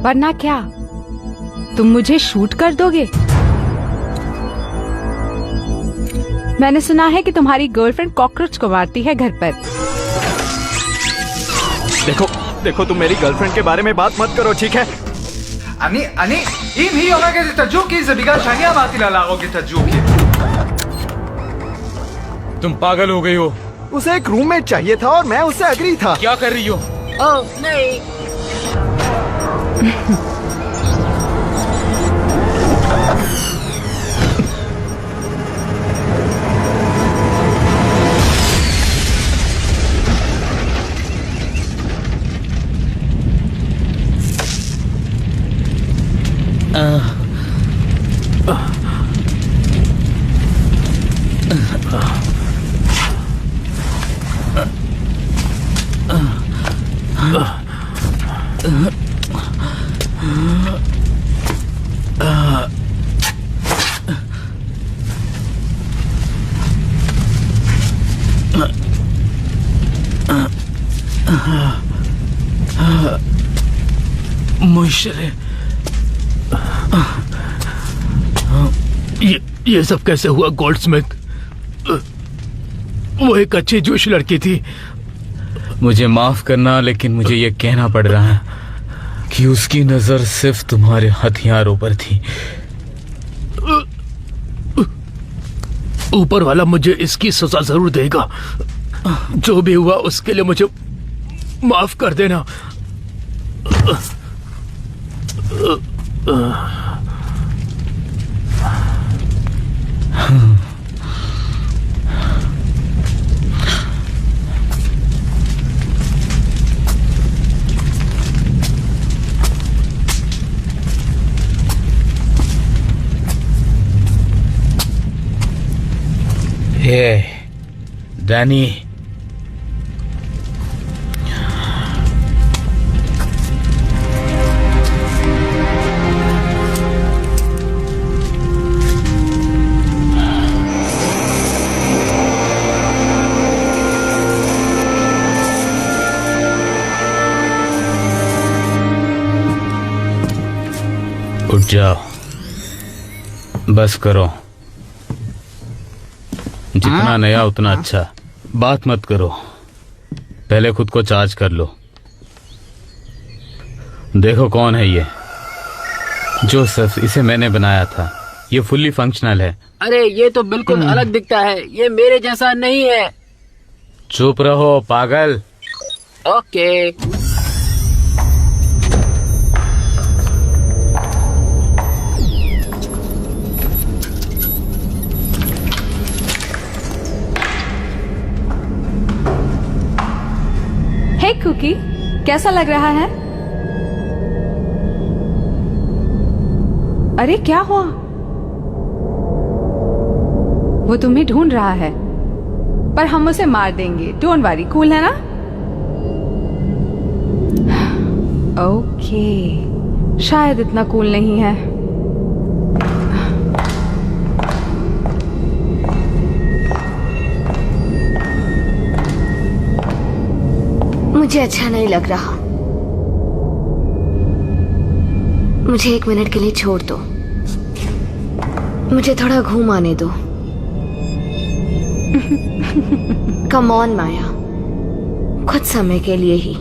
वरना क्या तुम मुझे शूट कर दोगे? मैंने सुना है कि तुम्हारी गर्लफ्रेंड कॉकरोच को मारती है घर पर। देखो देखो, तुम मेरी गर्लफ्रेंड के बारे में बात मत करो, ठीक है? אני, אם היא הורגת את הג'וקי זה בגלל שאני אמרתי לה להרוג את הג'וקי. तुम पागल हो गई हो। उसे एक रूममेट चाहिए था और मैं उससे अग्री था। क्या कर रही हो? ओह नहीं। मुशरे, ये सब कैसे हुआ गोल्डस्मिथ? वो एक अच्छी जोश लड़की थी। मुझे माफ करना, लेकिन मुझे ये कहना पड़ रहा है कि उसकी नजर सिर्फ तुम्हारे हथियारों पर थी। ऊपर वाला मुझे इसकी सजा जरूर देगा। जो भी हुआ उसके लिए मुझे माफ कर देना। हे डैनी, उठ जाओ, बस करो। जितना नया उतना अच्छा। बात मत करो, पहले खुद को चार्ज कर लो। देखो कौन है ये। जोसेफ, इसे मैंने बनाया था। ये फुल्ली फंक्शनल है। अरे ये तो बिल्कुल अलग दिखता है, ये मेरे जैसा नहीं है। चुप रहो पागल। ओके। हे कुकी, कैसा लग रहा है? अरे क्या हुआ? वो तुम्हें ढूंढ रहा है, पर हम उसे मार देंगे। डोंट वरी, कूल है ना? ओके, शायद इतना कूल नहीं है। मुझे अच्छा नहीं लग रहा। मुझे 1 मिनट के लिए छोड़ दो। मुझे थोड़ा घूम आने दो। कम ऑन माया, कुछ समय के लिए ही।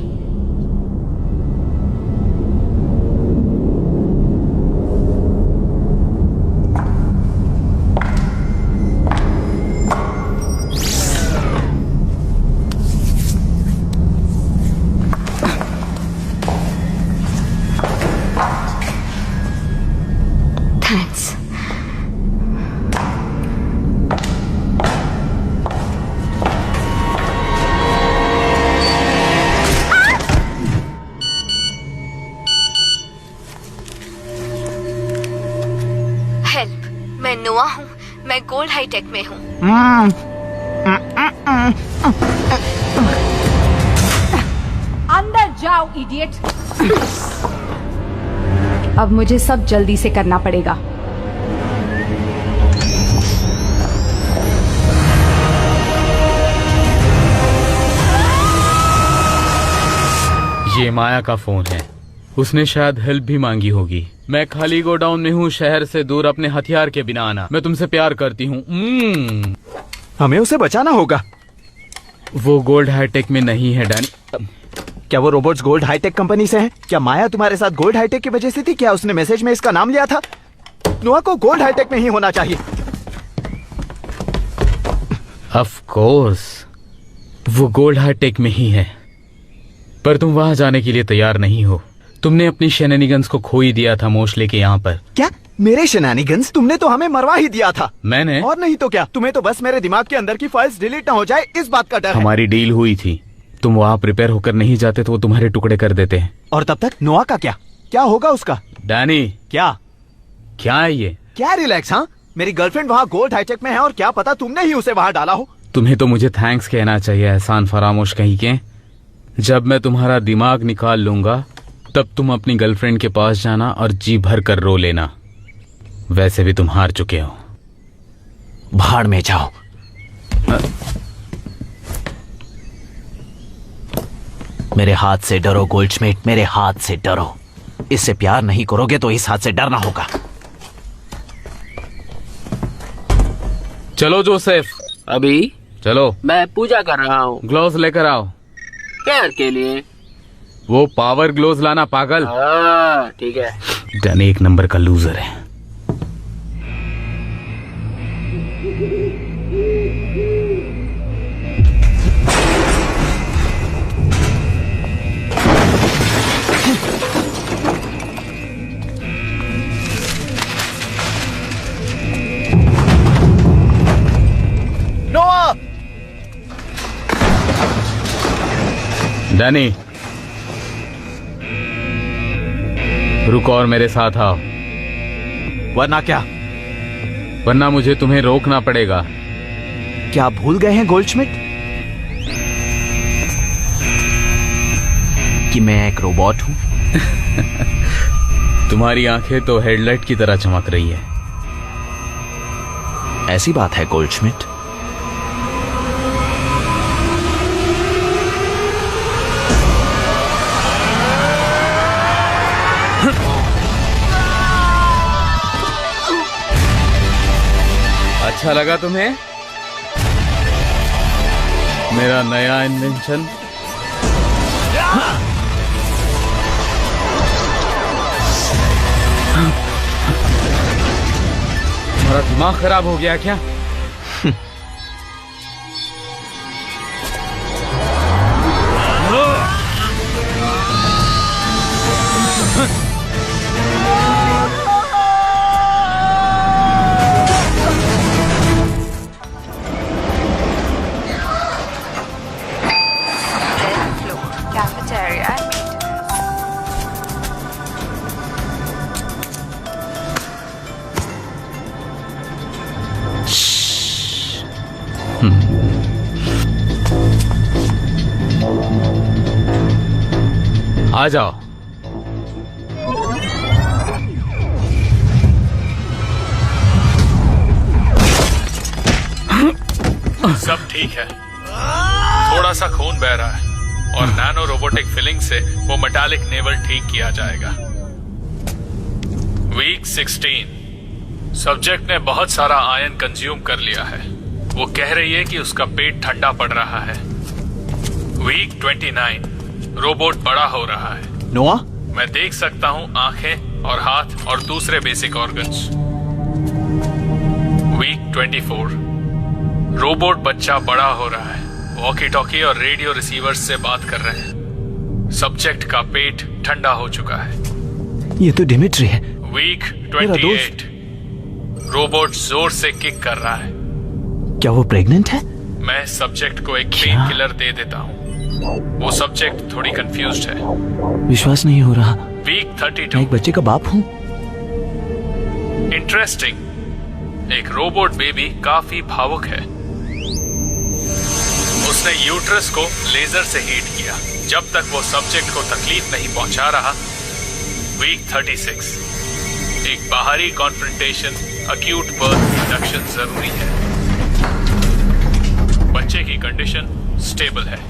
थैंक्स। मैं नोआ हूँ, मैं गोल्ड हाईटेक में हूँ। अंदर जाओ इडियट। अब मुझे सब जल्दी से करना पड़ेगा। ये माया का फोन है, उसने शायद हेल्प भी मांगी होगी। मैं खाली गोडाउन में हूँ, शहर से दूर अपने हथियार के बिना आना। मैं तुमसे प्यार करती हूँ। हमें उसे बचाना होगा। वो गोल्ड हाईटेक में नहीं है डैनी। क्या वो रोबोट्स गोल्ड हाईटेक कंपनी से हैं? क्या माया तुम्हारे साथ गोल्ड हाईटेक की वजह से थी? क्या उसने मैसेज में इसका नाम लिया था? नोआ को गोल्ड हाईटेक में ही होना चाहिए। ऑफ कोर्स वो गोल्ड हाईटेक में ही है, पर तुम वहां जाने के लिए तैयार नहीं हो। तुमने अपनी शेनानिगन्स को खो ही दिया था मोश लेके यहाँ पर। क्या मेरे शेनानिगन्स? तुमने तो हमें मरवा ही दिया था। मैंने? और नहीं तो क्या, तुम्हें तो बस मेरे दिमाग के अंदर की फाइल्स डिलीट ना हो जाए इस बात का डर है। हमारी डील हुई थी, तुम वहाँ प्रिपेयर होकर नहीं जाते तो वो तुम्हारे टुकड़े कर देते हैं। और तब तक नोआ का क्या होगा उसका? डैनी क्या है ये? क्या रिलैक्स? हाँ, मेरी गर्लफ्रेंड वहाँ गोल्ड हाईटेक में है और क्या पता तुमने ही उसे वहाँ डाला हो। तुम्हें तो मुझे थैंक्स कहना चाहिए, एहसान फरामोश कहीं के। जब मैं तुम्हारा दिमाग निकाल लूंगा तब तुम अपनी गर्लफ्रेंड के पास जाना और जी भर कर रो लेना। वैसे भी तुम हार चुके हो। भाड़ में जाओ। मेरे हाथ से डरो गोल्डस्मिथ, मेरे हाथ से डरो। इससे प्यार नहीं करोगे तो इस हाथ से डरना होगा। चलो जोसेफ। अभी चलो। मैं पूजा कर रहा हूँ। ग्लोव्स लेकर आओ। प्यार के लिए। वो पावर ग्लोव्स लाना पागल। ठीक है। डैनी एक नंबर का लूजर है। नोआ! डैनी रुको और मेरे साथ आओ। वरना क्या? वरना मुझे तुम्हें रोकना पड़ेगा। क्या आप भूल गए हैं गोल्डस्मिथ कि मैं एक रोबोट हूं? तुम्हारी आंखें तो हेडलाइट की तरह चमक रही है। ऐसी बात है गोल्डस्मिथ। अच्छा लगा तुम्हें मेरा नया इन्वेंशन? तुम्हारा दिमाग खराब हो गया क्या? Cafeteria and maintenance. आ जाओ। सब ठीक है, थोड़ा सा खून बह रहा है और नैनो रोबोटिक फिलिंग से वो मेटालिक नेवल ठीक किया जाएगा। वीक 16 सब्जेक्ट ने बहुत सारा आयन कंज्यूम कर लिया है। वो कह रही है कि उसका पेट ठंडा पड़ रहा है। वीक 29 रोबोट बड़ा हो रहा है। नोआ, मैं देख सकता हूँ आंखें और हाथ और दूसरे बेसिक ऑर्गन्स। वीक 24 रोबोट बच्चा बड़ा हो रहा है। वॉकी टॉकी और रेडियो रिसीवर्स से बात कर रहे हैं। सब्जेक्ट का पेट ठंडा हो चुका है। ये तो डिमिट्री है। वीक मेरा 28 रोबोट जोर से किक कर रहा है। क्या वो प्रेग्नेंट है? मैं सब्जेक्ट को एक पेन किलर दे देता हूँ। वो सब्जेक्ट थोड़ी कंफ्यूज्ड है। विश्वास नहीं हो रहा। वीक मैं 32 एक बच्चे का बाप हूँ। इंटरेस्टिंग। एक रोबोट बेबी काफी भावुक है। उसने यूट्रस को लेजर से हीट किया जब तक वो सब्जेक्ट को तकलीफ नहीं पहुंचा रहा। वीक 36 एक बाहरी कॉन्फ्रंटेशन अक्यूट बर्थ इंडक्शन जरूरी है। बच्चे की कंडीशन स्टेबल है।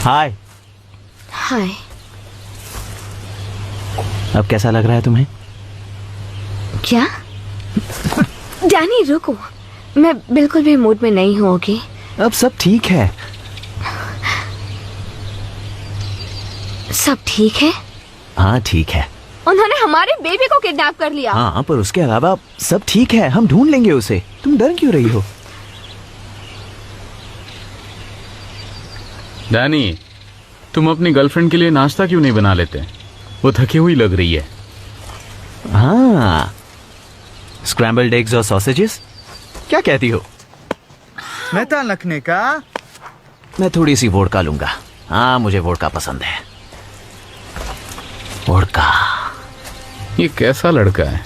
हाय। हाय। अब कैसा लग रहा है तुम्हें? क्या? डैनी रुको, मैं बिल्कुल भी मूड में नहीं हूँ। ओके, अब सब ठीक है। सब ठीक है? हाँ ठीक है। उन्होंने हमारे बेबी को किडनैप कर लिया। हाँ, पर उसके अलावा सब ठीक है। हम ढूंढ लेंगे उसे। तुम डर क्यों रही हो? डैनी, तुम अपनी गर्लफ्रेंड के लिए नाश्ता क्यों नहीं बना लेते? वो थकी हुई लग रही है। हाँ, स्क्रैम्बल्ड एग्स और सॉसेजेस। क्या कहती हो? मेहता लखने का। मैं थोड़ी सी वोडका लूंगा। हाँ, मुझे वोडका पसंद है। वोडका। ये कैसा लड़का है?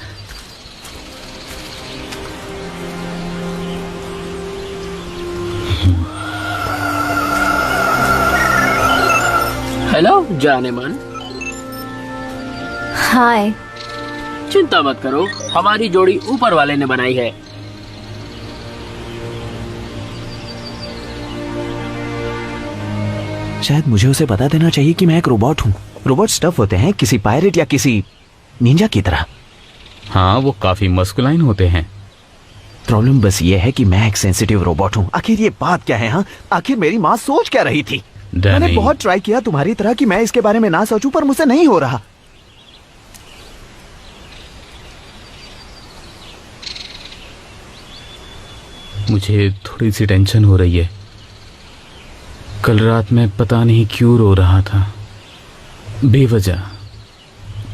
हेलो जाने मन। हाय। चिंता मत करो, हमारी जोड़ी ऊपर वाले ने बनाई है। शायद मुझे उसे बता देना चाहिए कि मैं एक रोबोट हूँ। रोबोट स्टफ होते हैं किसी पायरेट या किसी निंजा की तरह। हाँ, वो काफी मस्कुलाइन होते हैं। प्रॉब्लम बस ये है कि मैं एक सेंसिटिव रोबोट हूँ। आखिर ये बात क्या है? हाँ, आखिर मेरी माँ सोच क्या रही थी? मैंने बहुत ट्राई किया तुम्हारी तरह कि मैं इसके बारे में ना सोचूं, पर मुझसे नहीं हो रहा। मुझे थोड़ी सी टेंशन हो रही है। कल रात में पता नहीं क्यों रो रहा था, बेवजह।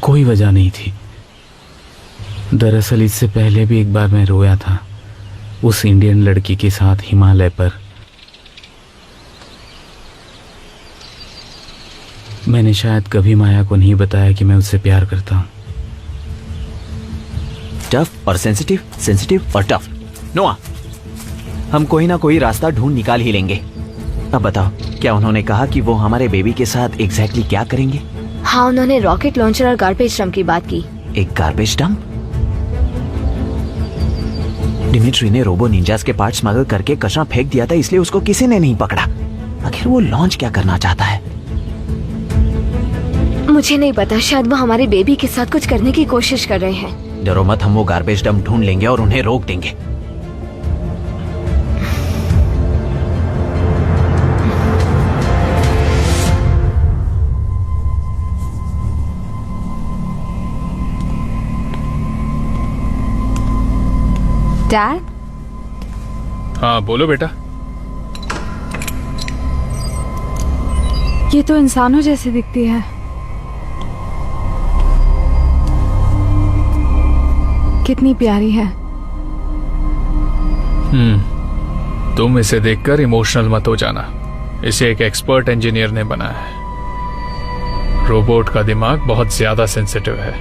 कोई वजह नहीं थी। दरअसल इससे पहले भी एक बार मैं रोया था, उस इंडियन लड़की के साथ हिमालय पर। मैंने शायद कभी माया को नहीं बताया कि मैं उससे प्यार करता हूँ। टफ और सेंसिटिव, सेंसिटिव और टफ। नोआ, हम कोई ना कोई रास्ता ढूंढ निकाल ही लेंगे। अब बताओ, क्या उन्होंने कहा कि वो हमारे बेबी के साथ एग्जैक्टली क्या करेंगे? हाँ, उन्होंने रॉकेट लॉन्चर और गार्बेज डंप की बात की। एक गार्बेज डंप? डिमिट्री ने रोबो निंजास के पार्ट स्मगल करके कचरा फेंक दिया था, इसलिए उसको किसी ने नहीं पकड़ा। आखिर वो लॉन्च क्या करना चाहता है? मुझे नहीं पता, शायद वो हमारे बेबी के साथ कुछ करने की कोशिश कर रहे हैं। डरो मत, हम वो गार्बेज डंप ढूंढ लेंगे और उन्हें रोक देंगे। डैड? हाँ बोलो बेटा। ये तो इंसानों जैसी दिखती है। कितनी प्यारी है। तुम इसे देखकर इमोशनल मत हो जाना। इसे एक एक्सपर्ट इंजीनियर ने बनाया है। रोबोट का दिमाग बहुत ज्यादा सेंसिटिव है,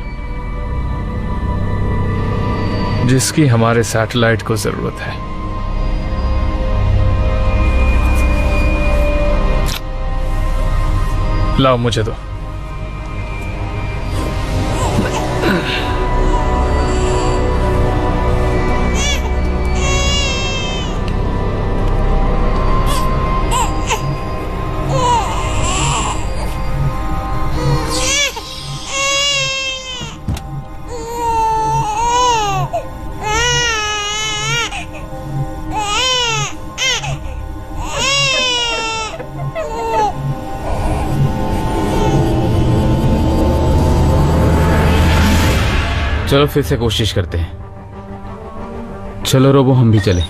जिसकी हमारे सैटेलाइट को जरूरत है। लाओ मुझे दो। चलो फिर से कोशिश करते हैं। चलो रोबो, हम भी चले।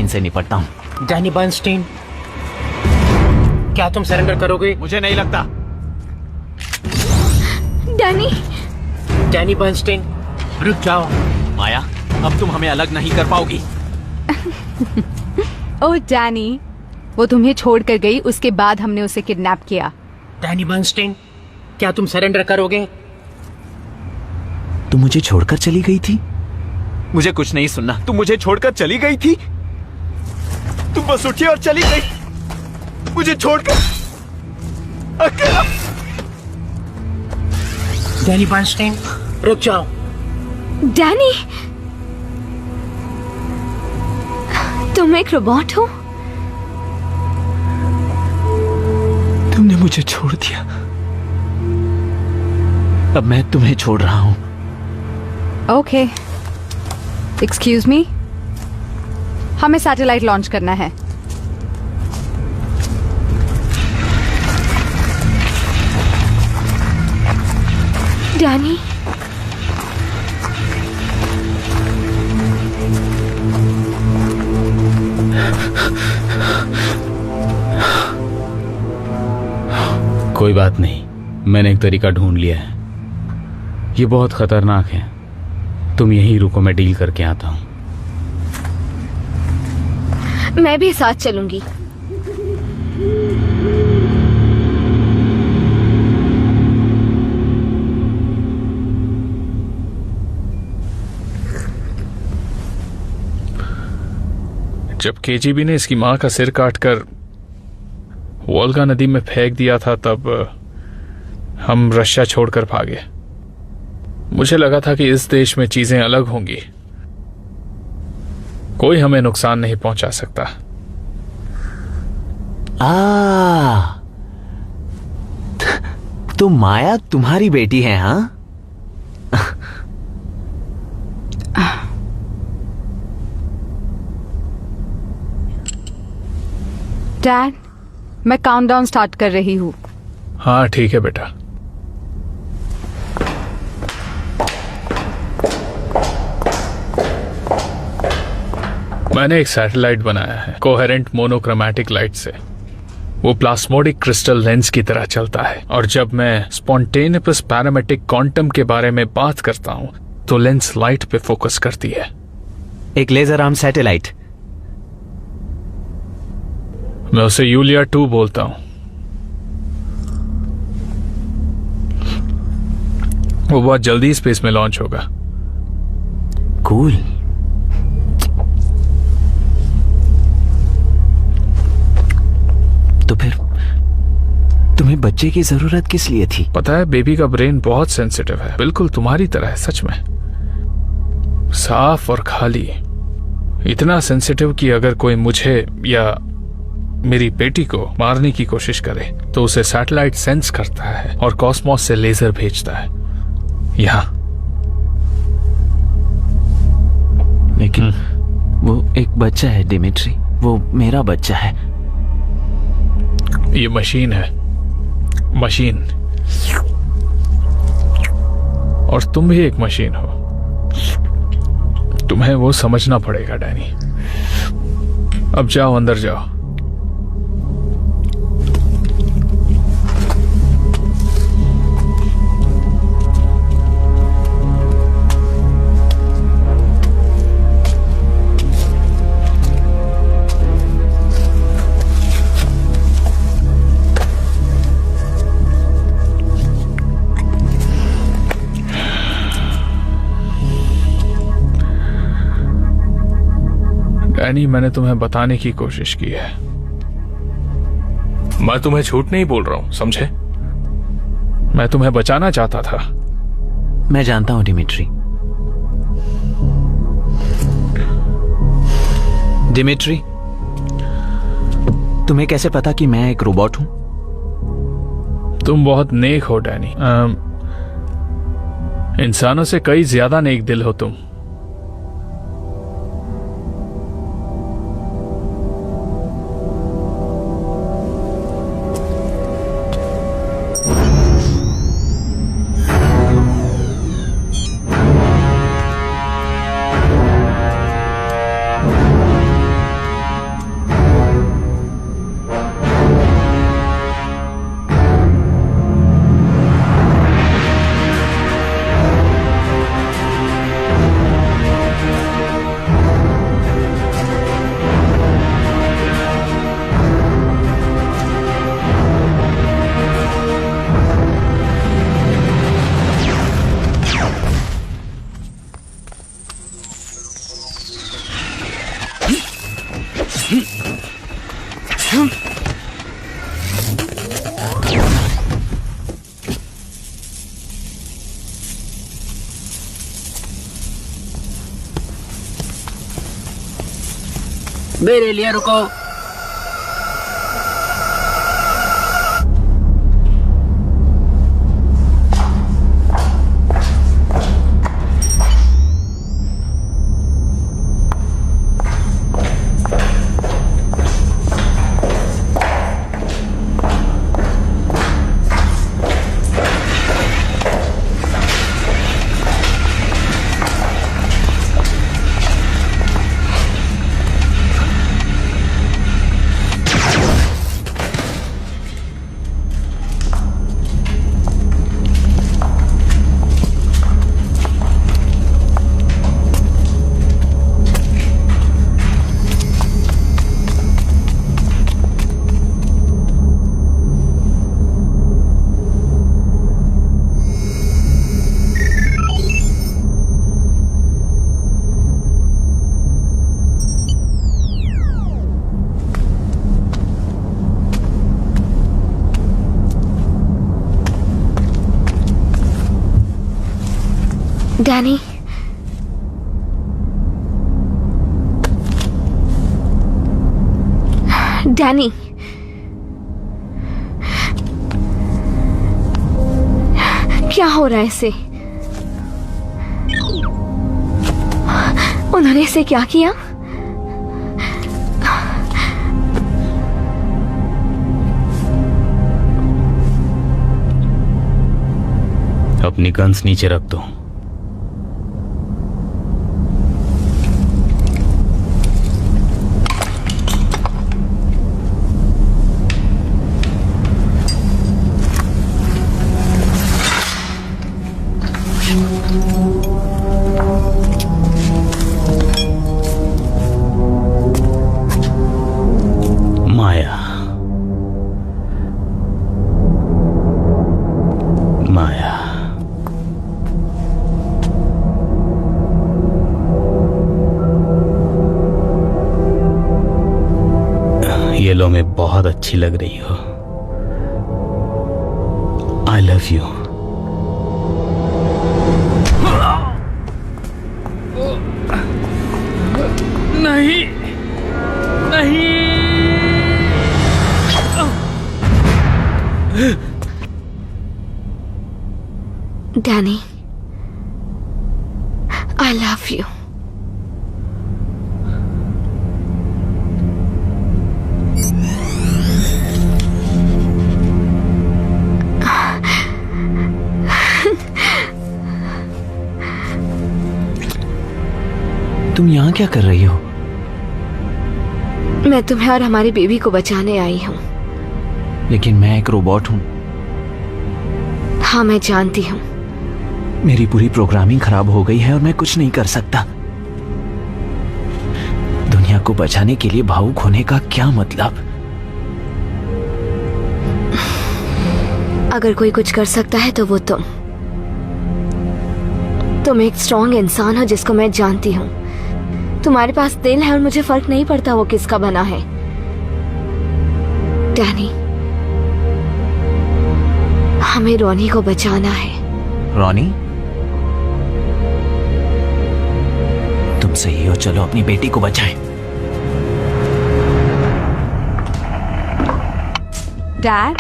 से निपटता हूँ। डैनी बर्नस्टीन, क्या तुम सरेंडर करोगे? मुझे नहीं लगता। डैनी बर्नस्टीन, रुक जाओ। माया, अब तुम हमें अलग नहीं कर पाओगी। ओह डैनी, वो तुम्हें छोड़कर गई, उसके बाद हमने उसे किडनैप किया। डैनी बर्नस्टीन, क्या तुम सरेंडर करोगे? तुम मुझे छोड़कर चली गई थी? मुझे कुछ नहीं सुनना। तुम मुझे छोड़कर चली गई थी? तुम बस उठी और चली गई, मुझे छोड़कर अकेला। डैनी बर्नस्टीन, रुक जाओ। डैनी, तुम एक रोबोट हो? तुमने मुझे छोड़ दिया, अब मैं तुम्हें छोड़ रहा हूं। ओके, एक्सक्यूज मी, हमें सैटेलाइट लॉन्च करना है। डैनी, कोई बात नहीं, मैंने एक तरीका ढूंढ लिया है। ये बहुत खतरनाक है, तुम यहीं रुको, मैं डील करके आता हूं। मैं भी साथ चलूंगी। जब केजीबी ने इसकी मां का सिर काटकर वोल्गा नदी में फेंक दिया था, तब हम रशिया छोड़कर भागे। मुझे लगा था कि इस देश में चीजें अलग होंगी, कोई हमें नुकसान नहीं पहुंचा सकता। तो माया तुम्हारी बेटी है? हाँ, डैड, मैं काउंटडाउन स्टार्ट कर रही हूँ। हाँ ठीक है बेटा। मैंने एक सैटेलाइट बनाया है कोहेरेंट मोनोक्रोमैटिक लाइट से। वो प्लास्मोडिक क्रिस्टल लेंस की तरह चलता है, और जब मैं स्पॉन्टेनियस पैरामेट्रिक क्वांटम के बारे में बात करता हूँ तो लेंस लाइट पे फोकस करती है। एक लेजर आर्म सैटेलाइट। मैं उसे यूलिया 2 बोलता हूँ। वो बहुत जल्दी स्पेस में लॉन्च होगा। कूल। तो फिर तुम्हें बच्चे की जरूरत किस लिए थी? पता है, बेबी का ब्रेन बहुत सेंसिटिव है, बिल्कुल तुम्हारी तरह है, सच में साफ और खाली। इतना सेंसिटिव कि अगर कोई मुझे या मेरी बेटी को मारने की कोशिश करे तो उसे सैटेलाइट सेंस करता है और कॉस्मोस से लेजर भेजता है यहाँ। लेकिन वो एक बच्चा है डिमिट्री, वो मेरा बच्चा है। ये मशीन है, मशीन। और तुम भी एक मशीन हो। तुम्हें वो समझना पड़ेगा डैनी। अब जाओ, अंदर जाओ। डैनी, मैंने तुम्हें बताने की कोशिश की है। मैं तुम्हें झूठ नहीं बोल रहा हूं, समझे? मैं तुम्हें बचाना चाहता था। मैं जानता हूं डिमिट्री। डिमिट्री, तुम्हें कैसे पता कि मैं एक रोबोट हूं? तुम बहुत नेक हो डैनी। इंसानों से कई ज्यादा नेक दिल हो तुम। मेरे लिए रुको। डैनी, डैनी, क्या हो रहा है इसे? उन्होंने इसे क्या किया? अपनी गन्स नीचे रख दो। बहुत अच्छी लग रही हो। I love you. नहीं नहीं। Danny, I love you. तुम यहाँ क्या कर रही हो? मैं तुम्हें और हमारी बेबी को बचाने आई हूँ। लेकिन मैं एक रोबोट हूँ। हाँ, मैं जानती हूँ। मेरी पूरी प्रोग्रामिंग खराब हो गई है और मैं कुछ नहीं कर सकता। दुनिया को बचाने के लिए भावुक होने का क्या मतलब? अगर कोई कुछ कर सकता है तो वो तुम एक स्ट्रॉन्ग इंसान हो जिसको मैं जानती हूँ। तुम्हारे पास दिल है और मुझे फर्क नहीं पड़ता वो किसका बना है। डैनी, हमें रोनी को बचाना है। रोनी, तुम सही हो, चलो अपनी बेटी को बचाएं। डैड,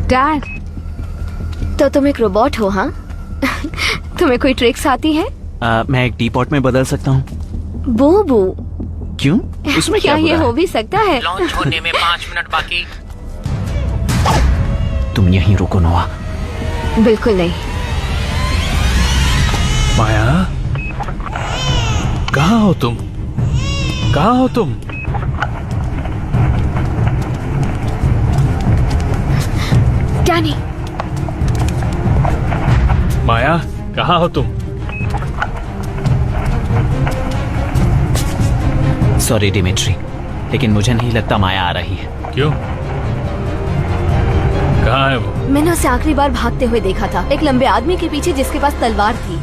डैड, तो तुम एक रोबोट हो? हाँ। तुम्हें कोई ट्रिक्स आती है? मैं एक टी पॉट में बदल सकता हूँ। बूबू, क्यों? उसमें क्या क्या ये बुरा हो है? भी सकता है? लॉन्च होने में 5 मिनट बाकी। तुम यहीं रुको नोआ। बिल्कुल नहीं। माया, कहाँ हो तुम? कहाँ हो तुम? डैनी, माया, कहाँ हो तुम? सॉरी डिमिट्री, लेकिन मुझे नहीं लगता माया आ रही है। क्यों? कहाँ है वो? मैंने उसे आखिरी बार भागते हुए देखा था, एक लंबे आदमी के पीछे जिसके पास तलवार थी।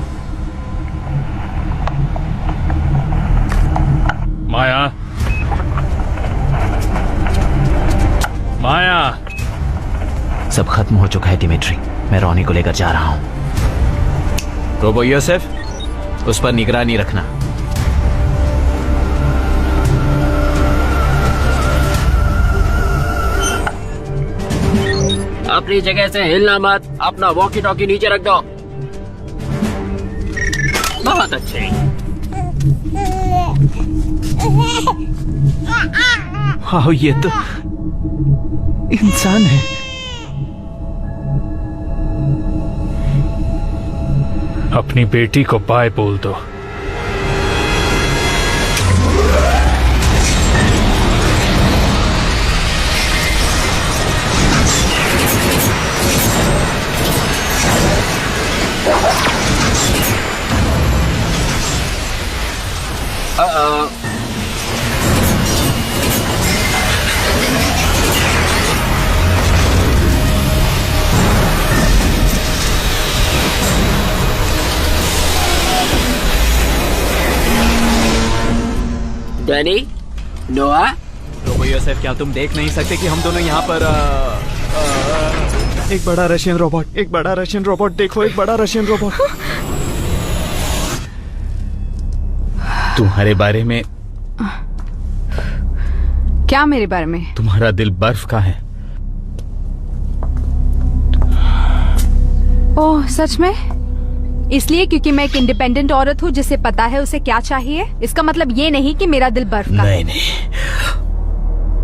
माया, माया। सब खत्म हो चुका है डिमिट्री। मैं रोनी को लेकर जा रहा हूँ। रोबो यूसुफ, उस पर निगरानी रखना। अपनी जगह से हिलना मत। अपना वॉकी टॉकी नीचे रख दो। बहुत अच्छे। हाँ, ये तो इंसान है। अपनी बेटी को बाय बोल दो। डैनी, नोआ, रोबो यूसुफ, क्या तुम देख नहीं सकते कि हम दोनों यहाँ पर एक बड़ा रशियन रोबोट, एक बड़ा रशियन रोबोट, देखो एक बड़ा रशियन रोबोट। तुम्हारे बारे में। क्या मेरे बारे में? तुम्हारा दिल बर्फ का है। ओह, सच में? इसलिए क्योंकि मैं एक इंडिपेंडेंट औरत हूँ जिसे पता है उसे क्या चाहिए। इसका मतलब ये नहीं कि मेरा दिल बर्फ का है। नहीं,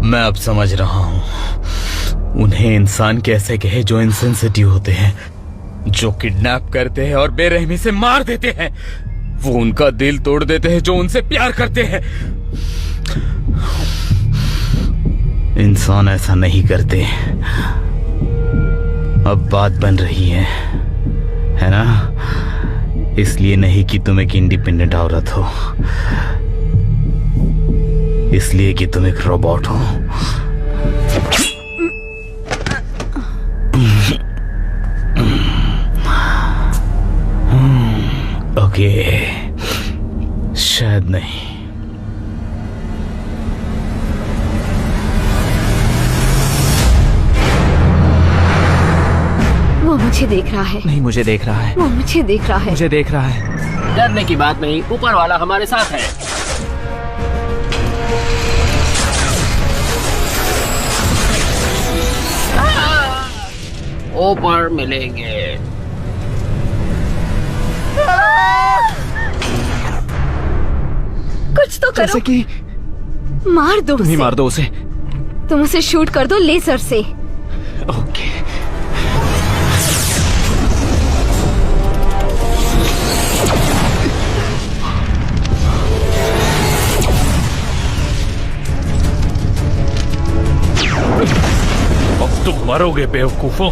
मैं अब समझ रहा हूँ। उन्हें इंसान कैसे कहे जो इनसेंसिटिव होते हैं, जो किडनैप करते हैं और बेरहमी से मार देते हैं। वो उनका दिल तोड़ देते हैं जो उनसे प्यार करते हैं। इंसान ऐसा नहीं करते। अब बात बन रही है ना? इसलिए नहीं कि तुम एक इंडिपेंडेंट औरत हो, इसलिए कि तुम एक रोबोट हो। ओके। शायद नहीं। वो मुझे देख रहा है। नहीं, मुझे देख रहा है। वो मुझे देख रहा है। मुझे देख रहा है। डरने की बात नहीं, ऊपर वाला हमारे साथ है। ऊपर मिलेंगे। कुछ तो करो। जैसे कि मार दो तुम ही उसे। मार दो उसे। तुम उसे शूट कर दो लेजर से। ओके। अब तुम मरोगे बेवकूफों।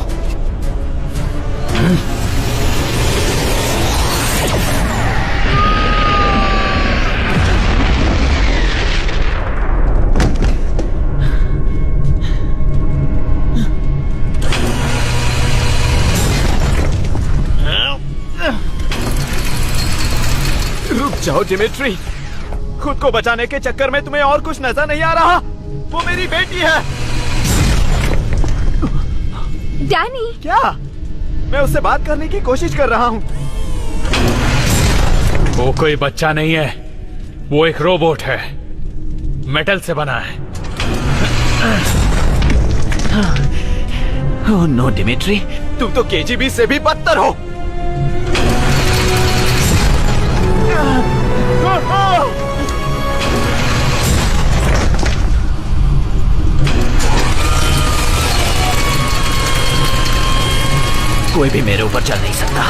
रुक जाओ डिमिट्री, खुद को बचाने के चक्कर में तुम्हें और कुछ नजर नहीं आ रहा? वो मेरी बेटी है। डैनी। क्या? मैं उससे बात करने की कोशिश कर रहा हूँ। वो कोई बच्चा नहीं है, वो एक रोबोट है, मेटल से बना है। ओह नो डिमिट्री, तुम तो केजीबी से भी बदतर हो। कोई भी मेरे ऊपर चल नहीं सकता।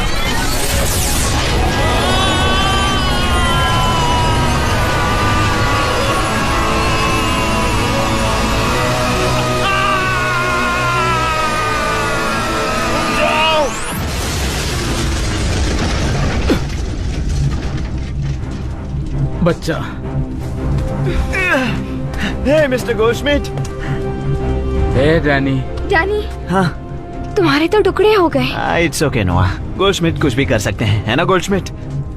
बच्चा। हे मिस्टर गोल्डश्मिट। हे डैनी। डैनी। हाँ, तुम्हारे तो टुकड़े हो गए। इट्स ओके नोआ। गोल्डश्मिट कुछ भी कर सकते हैं, है ना गोल्डश्मिट?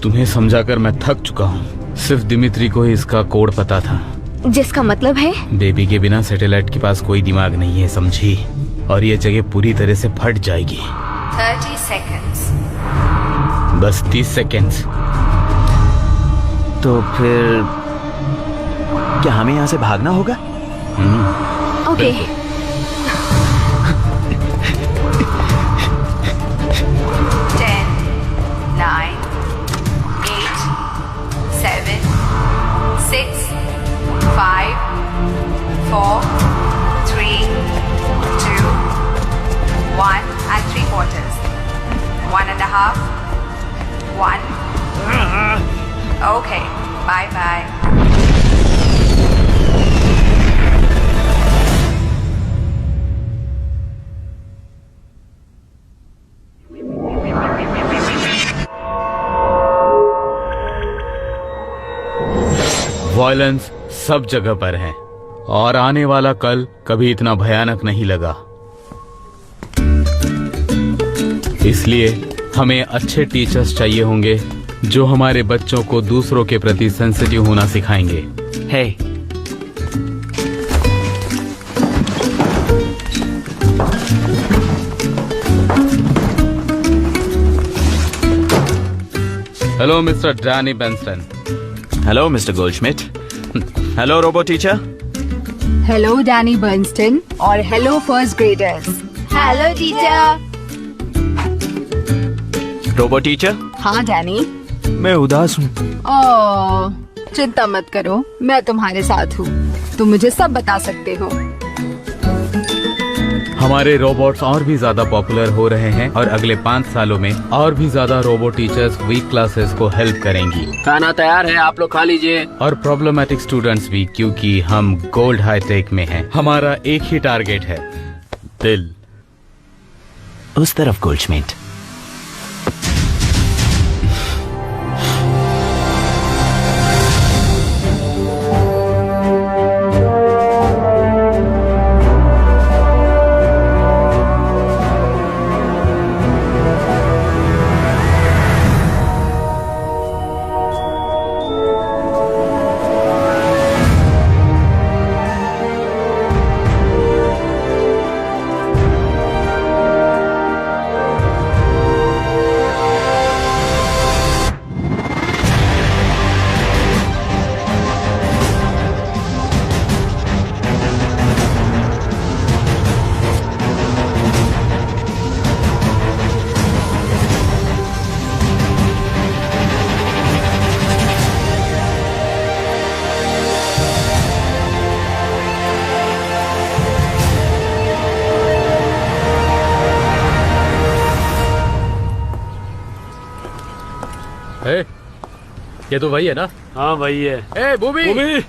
तुम्हें समझाकर मैं थक चुका हूँ। सिर्फ दिमित्री को ही इसका कोड पता था। जिसका मतलब है बेबी के बिना सैटेलाइट के पास कोई दिमाग नहीं है, समझी? और ये जगह पूरी तरह से फट जाएगी। 30 seconds। बस 30 सेकेंड्स। तो फिर क्या हमें यहाँ से भागना होगा? Okay. 10, 9, 8, 7, 6, 5, 4, 3, 2, 1 and 3/4. 1.5. 1. Okay. Bye bye. Violence सब जगह पर है और आने वाला कल कभी इतना भयानक नहीं लगा। इसलिए हमें अच्छे टीचर्स चाहिए होंगे जो हमारे बच्चों को दूसरों के प्रति सेंसिटिव होना सिखाएंगे। Hey, hello mister Danny Benston. Hello mister Goldschmidt. Hello robo teacher. Hello Danny Bernstein और hello first graders. Hello teacher. Robo teacher. हाँ डैनी। मैं उदास हूँ। ओह, चिंता मत करो, मैं तुम्हारे साथ हूँ। तुम मुझे सब बता सकते हो। हमारे रोबोट्स और भी ज्यादा पॉपुलर हो रहे हैं और अगले 5 सालों में और भी ज्यादा रोबो टीचर्स वीक क्लासेस को हेल्प करेंगी। खाना तैयार है, आप लोग खा लीजिए। और प्रॉब्लमेटिक स्टूडेंट्स भी, क्योंकि हम गोल्ड हाईटेक में हैं। हमारा एक ही टारगेट है, दिल। उस तरफ गोल्डश्मिट। ये तो वही है ना? हाँ वही है। ए बूबी, बूबी,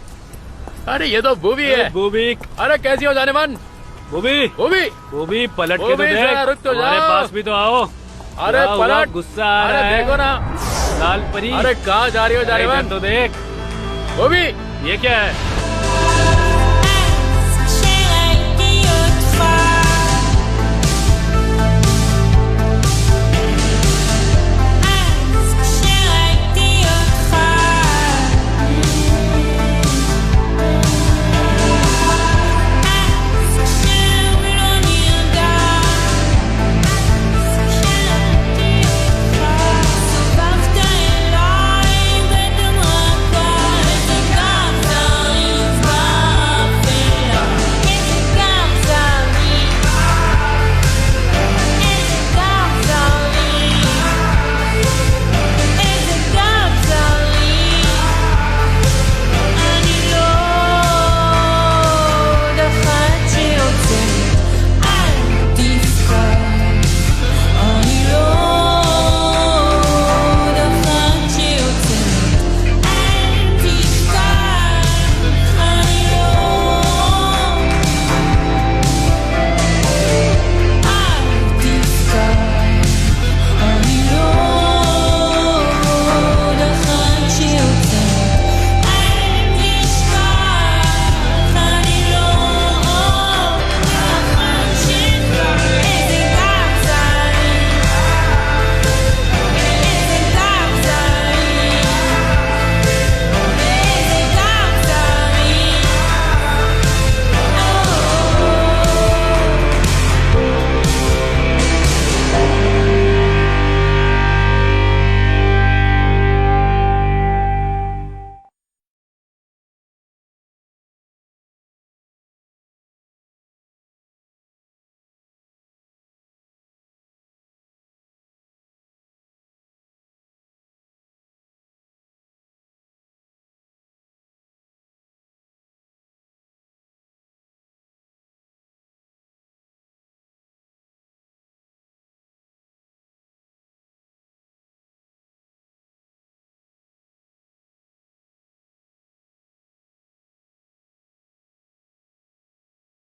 अरे ये तो बूबी है। बूबी, अरे कैसी हो जाने मन? बूबी, बूबी, बूबी पलट के तो बूबी, जरा देख, रुक तो हमारे जाओ। पास भी तो आओ। अरे क्या हुआ? पलट, गुस्सा आ रहा अरे है। देखो ना, लाल परी, अरे कहाँ जा रही हो जाने इधर मन? तो देख, बूबी, ये क्या है?